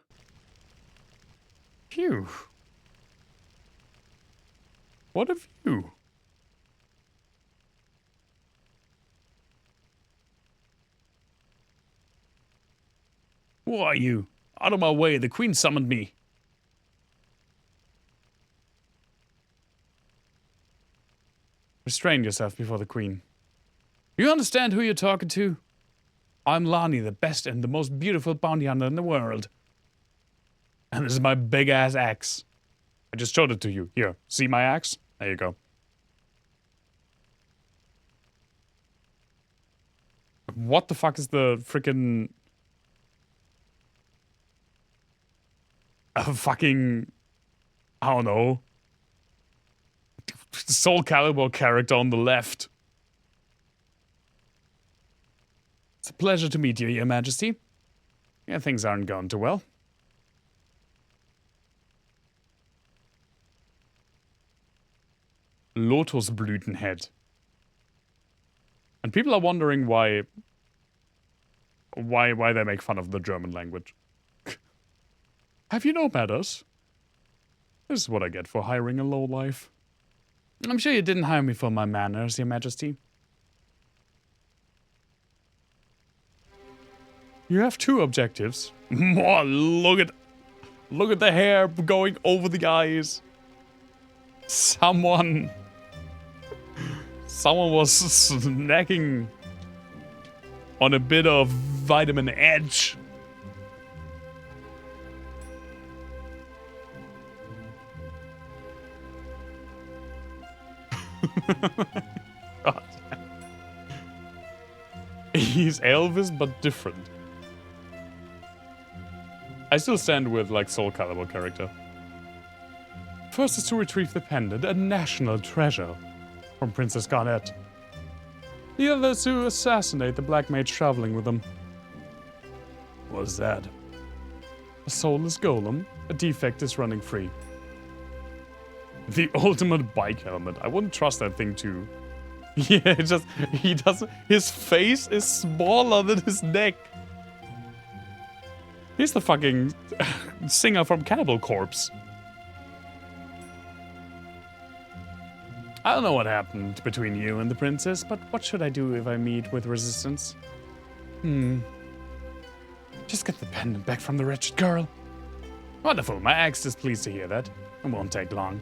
Phew. What of you? Who are you? Out of my way, the Queen summoned me. Restrain yourself before the Queen. You understand who you're talking to? I'm Lani, the best and the most beautiful bounty hunter in the world. And this is my big-ass axe. I just showed it to you. Here, see my axe? There you go. What the fuck is the frickin'... fucking... I don't know. Soul Calibur character on the left. It's a pleasure to meet you, Your Majesty. Yeah, things aren't going too well. Lotusblütenhead. And people are wondering why they make fun of the German language. Have you no manners? This is what I get for hiring a lowlife. I'm sure you didn't hire me for my manners, Your Majesty. You have two objectives. More, look at the hair going over the eyes. Someone was snacking on a bit of vitamin Edge. God. He's Elvis, but different. I still stand with, like, Soul Calibur character. First is to retrieve the pendant, a national treasure, from Princess Garnet. The other is to assassinate the Black Mage traveling with them. What's that? A soulless golem. A defect is running free. The ultimate bike helmet. I wouldn't trust that thing too. Yeah, it just, he doesn't, his face is smaller than his neck. He's the fucking singer from Cannibal Corpse. I don't know what happened between you and the princess, but what should I do if I meet with resistance? Just get the pendant back from the wretched girl. Wonderful, my axe is pleased to hear that. It won't take long.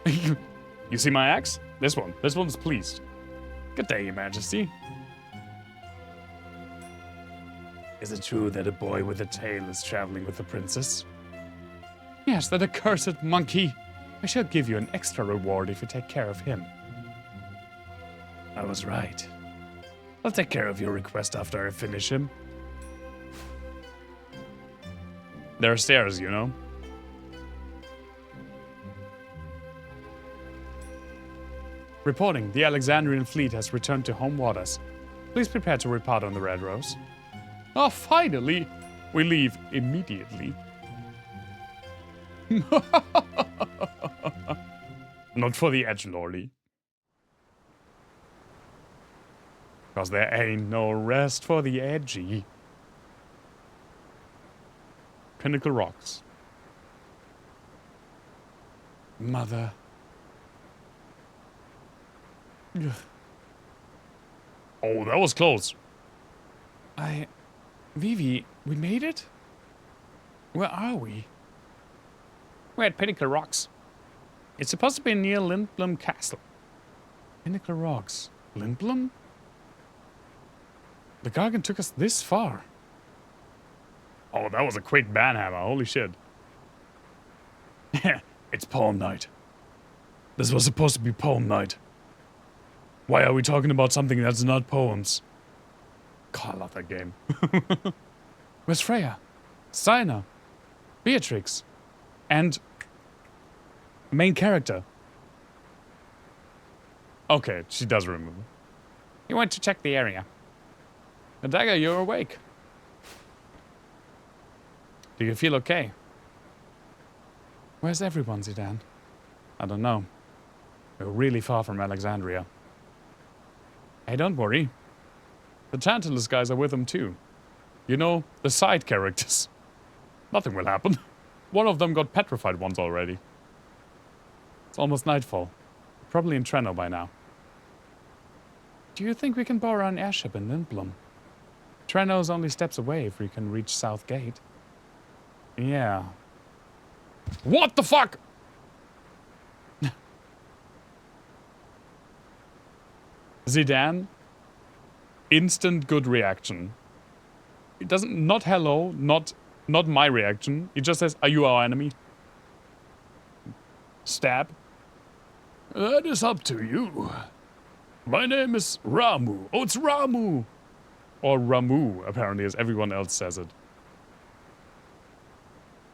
You see my axe? This one's pleased. Good day, Your Majesty. Is it true that a boy with a tail is traveling with the princess? Yes, that accursed monkey. I shall give you an extra reward if you take care of him. I was right. I'll take care of your request after I finish him. There are stairs, you know. Reporting, the Alexandrian fleet has returned to home waters. Please prepare to repart on the Red Rose. Oh, finally! We leave immediately. Not for the edgelordy. Cause there ain't no rest for the edgy. Pinnacle Rocks. Mother. Ugh. Oh, that was close. Vivi, we made it? Where are we? We're at Pinnacle Rocks. It's supposed to be near Lindblom Castle. Pinnacle Rocks. Lindblom? The Gargan took us this far. Oh, that was a quick banhammer. Holy shit. It's poem night. This was supposed to be poem night. Why are we talking about something that's not poems? God, I love that game. Where's Freya? Steiner? Beatrix? And main character. Okay, she does remember. You went to check the area. Dagger, you're awake. Do you feel okay? Where's everyone, Zidane? I don't know. We're really far from Alexandria. Hey, don't worry. The Tantalus guys are with them too. You know, the side characters. Nothing will happen. One of them got petrified once already. It's almost nightfall. Probably in Trenno by now. Do you think we can borrow an airship in Lindblom? Trenno's only steps away if we can reach South Gate. Yeah. What the fuck? Zidane, instant good reaction. It doesn't, not hello, not my reaction. It just says, are you our enemy? Stab. That is up to you. My name is Ramu. Oh, it's Ramu. Or Ramu, apparently, as everyone else says it.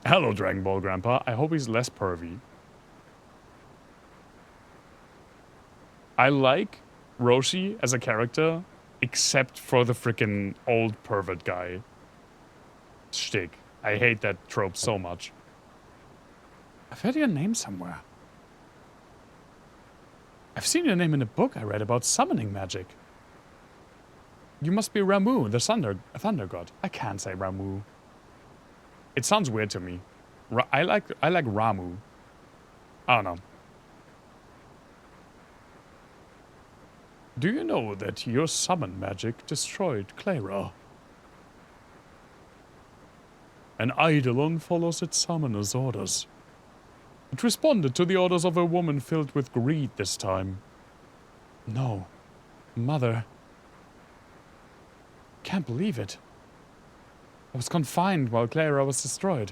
Hello, Dragon Ball Grandpa. I hope he's less pervy. I like Roshi as a character, except for the frickin' old pervert guy shtick. I hate that trope so much. I've heard your name somewhere. I've seen your name in a book I read about summoning magic. You must be Ramu, the thunder god. I can't say Ramu. It sounds weird to me. I like Ramu. I don't know. Do you know that your summon magic destroyed Clara? An Eidolon follows its summoner's orders. It responded to the orders of a woman filled with greed this time. No. Mother. Can't believe it. I was confined while Clara was destroyed.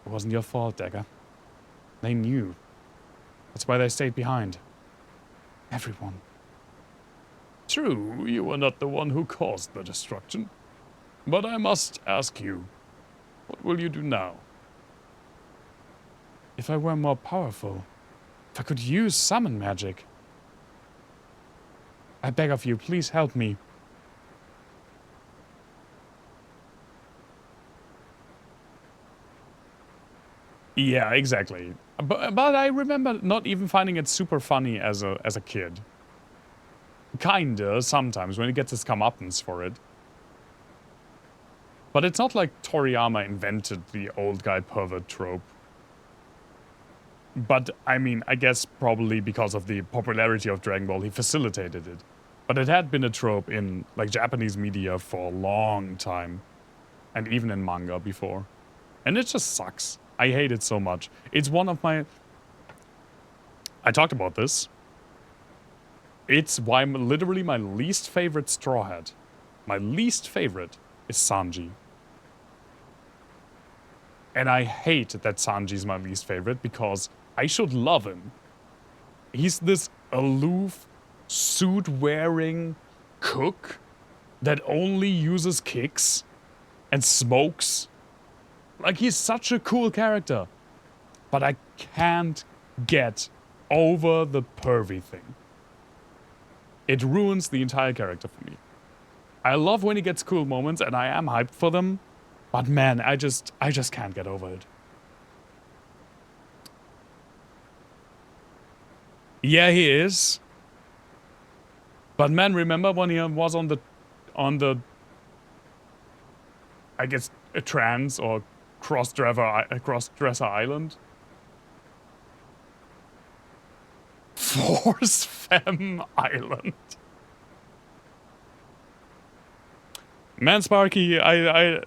It wasn't your fault, Dagger. They knew. That's why they stayed behind. Everyone. True, you were not the one who caused the destruction. But I must ask you, what will you do now? If I were more powerful, if I could use summon magic. I beg of you, please help me. Yeah, exactly. But I remember not even finding it super funny as a kid. Kinda, sometimes, when he gets his comeuppance for it. But it's not like Toriyama invented the old guy pervert trope. But, I mean, I guess probably because of the popularity of Dragon Ball, he facilitated it. But it had been a trope in, like, Japanese media for a long time. And even in manga before. And it just sucks. I hate it so much. It's one of my... I talked about this. It's why literally my least favorite Straw Hat. My least favorite is Sanji. And I hate that Sanji's my least favorite because I should love him. He's this aloof, suit-wearing cook that only uses kicks and smokes. Like, he's such a cool character. But I can't get over the pervy thing. It ruins the entire character for me. I love when he gets cool moments, and I am hyped for them. But man, I just can't get over it. Yeah, he is. But man, remember when he was on the, I guess, a trans or cross-dresser island? Force Femme Island. Man, Sparky, I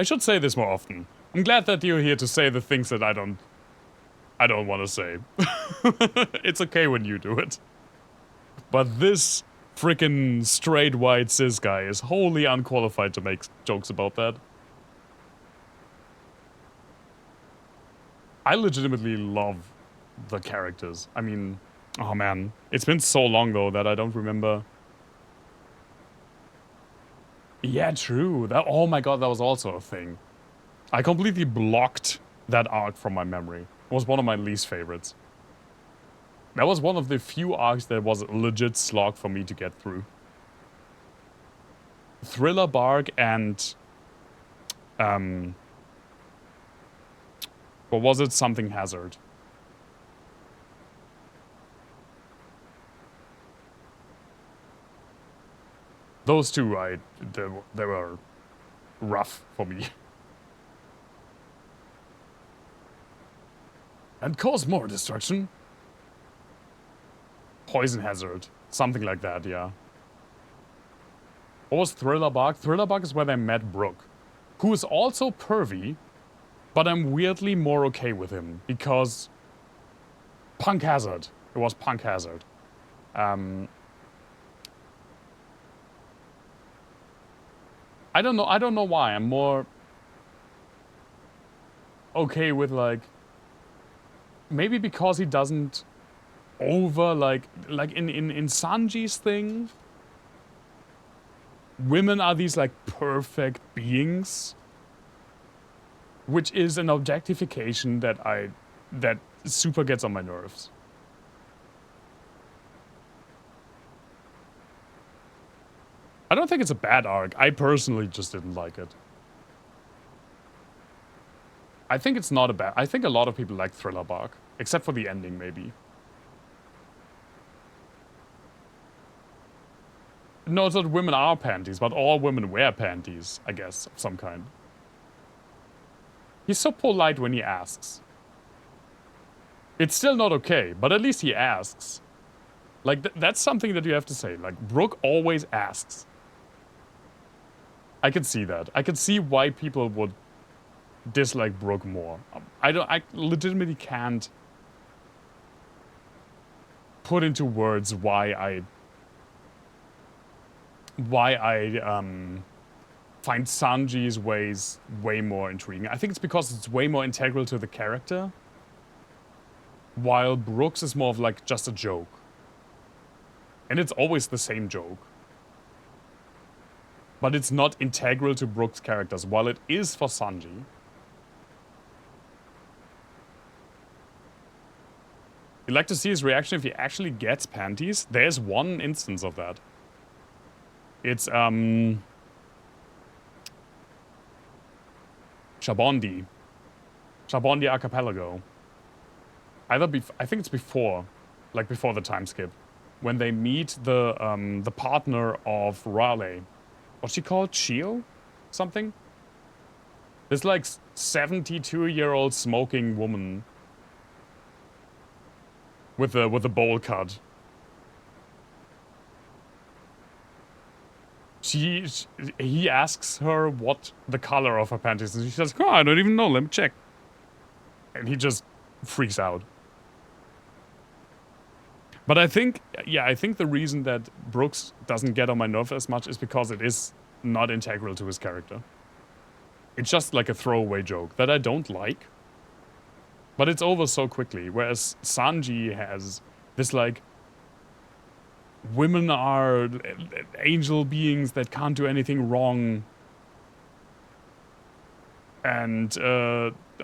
should say this more often. I'm glad that you're here to say the things that I don't want to say. It's okay when you do it. But this frickin' straight white cis guy is wholly unqualified to make jokes about that. I legitimately love the characters. I mean, oh man. It's been so long though that I don't remember. Yeah, true. That, oh my god, that was also a thing. I completely blocked that arc from my memory. It was one of my least favorites. That was one of the few arcs that was a legit slog for me to get through. Thriller Bark and... what was it? Something Hazard. Those two, they were rough for me. And cause more destruction. Poison Hazard. Something like that, yeah. What was Thriller Bark? Thriller Bark is where they met Brooke, who is also pervy, but I'm weirdly more okay with him, because... Punk Hazard. It was Punk Hazard. I don't know why. I'm more okay with, like, maybe because he doesn't over, like in Sanji's thing, women are these, like, perfect beings, which is an objectification that super gets on my nerves. I don't think it's a bad arc. I personally just didn't like it. I think it's not a bad... I think a lot of people like Thriller Bark. Except for the ending, maybe. No, it's not women are panties, but all women wear panties, I guess, of some kind. He's so polite when he asks. It's still not okay, but at least he asks. Like, that's something that you have to say. Like, Brooke always asks. I can see that. I can see why people would dislike Brooke more. I legitimately can't put into words why I find Sanji's ways way more intriguing. I think it's because it's way more integral to the character, while Brooks is more of like just a joke. And it's always the same joke. but it's not integral to Brooke's characters, while it is for Sanji. You'd like to see his reaction if he actually gets panties? There's one instance of that. It's, Shabondi. Shabondi Archipelago. I think it's before, like before the time skip, when they meet the partner of Raleigh. What's she called? Chio? Something? This like 72-year-old smoking woman with a bowl cut. He asks her what the color of her panties is, and she says, "Oh, I don't even know. Let me check." And he just freaks out. But I think the reason that Brooks doesn't get on my nerve as much is because it is not integral to his character. It's just like a throwaway joke that I don't like. But it's over so quickly, whereas Sanji has this like, women are angel beings that can't do anything wrong. And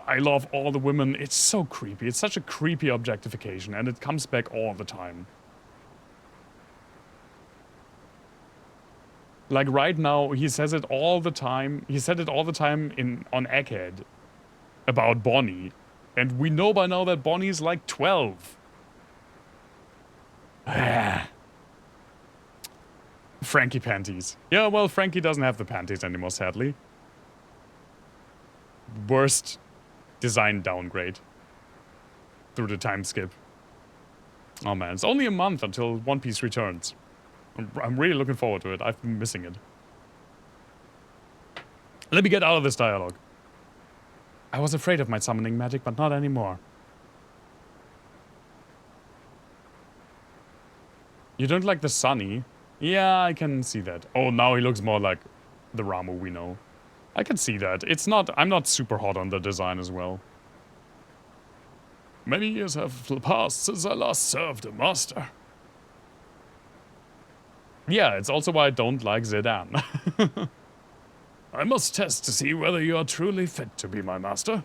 I love all the women. It's so creepy. It's such a creepy objectification, and it comes back all the time. Like right now, he says it all the time. He said it all the time on Egghead about Bonnie. And we know by now that Bonnie's like 12. Frankie panties. Yeah, well, Frankie doesn't have the panties anymore, sadly. Worst design downgrade through the time skip. Oh man, it's only a month until One Piece returns. I'm really looking forward to it. I've been missing it. Let me get out of this dialogue. I was afraid of my summoning magic, but not anymore. You don't like the Sunny? Yeah, I can see that. Oh, now he looks more like the Ramu we know. I can see that. I'm not super hot on the design as well. Many years have passed since I last served a master. Yeah, it's also why I don't like Zidane. I must test to see whether you are truly fit to be my master.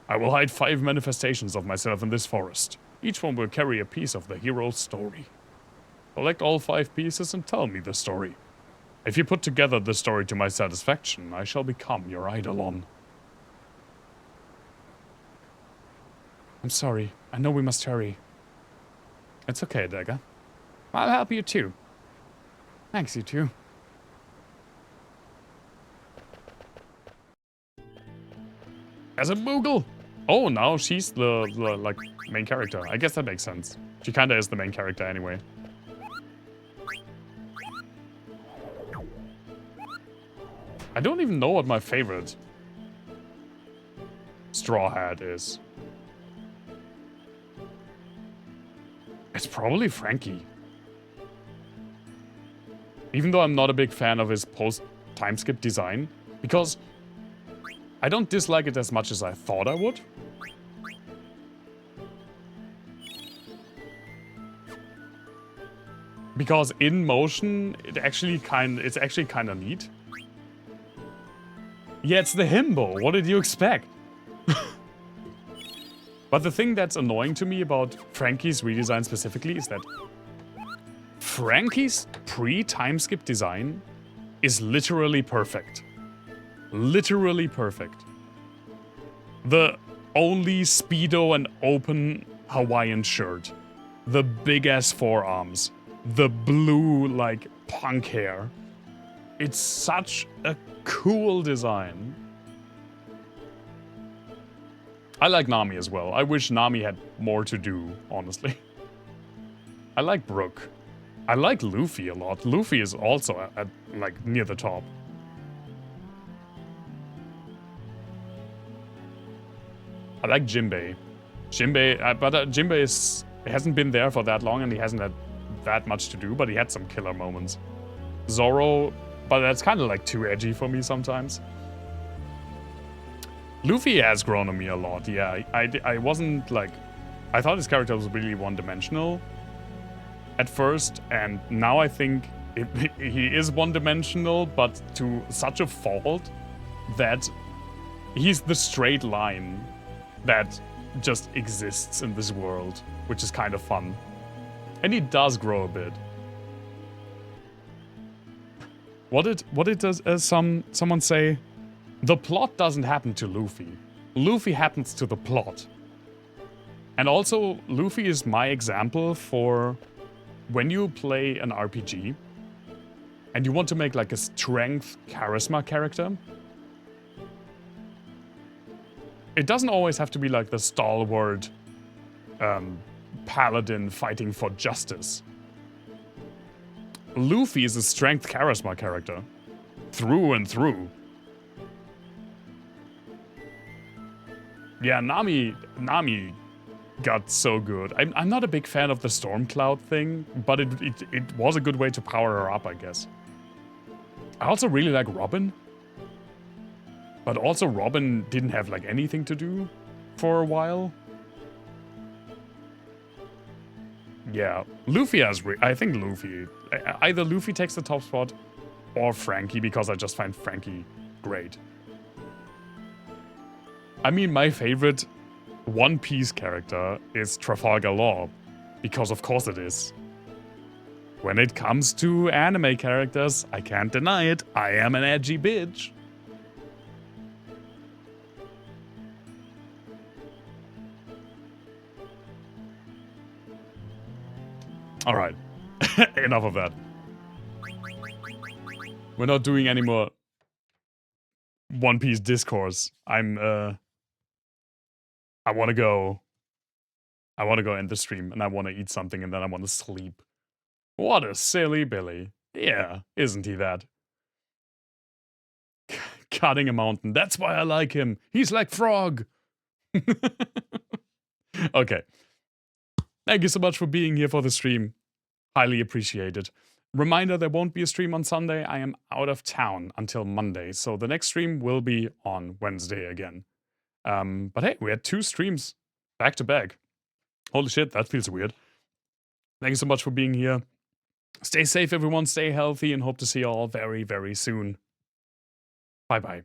I will hide 5 manifestations of myself in this forest. Each one will carry a piece of the hero's story. Collect all 5 pieces and tell me the story. If you put together the story to my satisfaction, I shall become your Eidolon. I'm sorry. I know we must hurry. It's okay, Dagger. I'll help you too. Thanks, you two. As a Moogle! Oh, now she's the like, main character. I guess that makes sense. She kinda is the main character anyway. I don't even know what my favorite Straw Hat is. It's probably Frankie. Even though I'm not a big fan of his post-time skip design, because I don't dislike it as much as I thought I would. Because in motion, it's actually kind of neat. Yeah, it's the himbo. What did you expect? But the thing that's annoying to me about Frankie's redesign specifically is that Frankie's pre-time skip design is literally perfect. Literally perfect. The only Speedo and open Hawaiian shirt. The big-ass forearms. The blue, like, punk hair. It's such a cool design. I like Nami as well. I wish Nami had more to do, honestly. I like Brooke. I like Luffy a lot. Luffy is also at like, near the top. I like Jinbei. Jinbei hasn't been there for that long and he hasn't had that much to do, but he had some killer moments. Zoro, but that's kind of like too edgy for me sometimes. Luffy has grown on me a lot, yeah. I wasn't like... I thought his character was really one-dimensional at first, and now I think he is one-dimensional, but to such a fault that he's the straight line that just exists in this world, which is kind of fun. And he does grow a bit. What did someone say? The plot doesn't happen to Luffy. Luffy happens to the plot. And also, Luffy is my example for when you play an RPG and you want to make like a strength charisma character. It doesn't always have to be like the stalwart paladin fighting for justice. Luffy is a strength charisma character. Through and through. Yeah, Nami got so good. I'm not a big fan of the storm cloud thing, but it was a good way to power her up, I guess. I also really like Robin. But also Robin didn't have like anything to do for a while. Yeah, Luffy has... I think Luffy... Either Luffy takes the top spot or Frankie, because I just find Frankie great. I mean, my favorite One Piece character is Trafalgar Law, because of course it is. When it comes to anime characters, I can't deny it, I am an edgy bitch. Alright, enough of that. We're not doing any more One Piece discourse. I wanna go end the stream, and I wanna eat something, and then I wanna sleep. What a silly Billy. Yeah, isn't he that? Cutting a mountain, that's why I like him. He's like Frog. Okay. Thank you so much for being here for the stream. Highly appreciated. Reminder, there won't be a stream on Sunday. I am out of town until Monday, so the next stream will be on Wednesday again. But hey, we had 2 streams back to back. Holy shit, that feels weird. Thank you so much for being here. Stay safe, everyone. Stay healthy, and hope to see you all very, very soon. Bye-bye.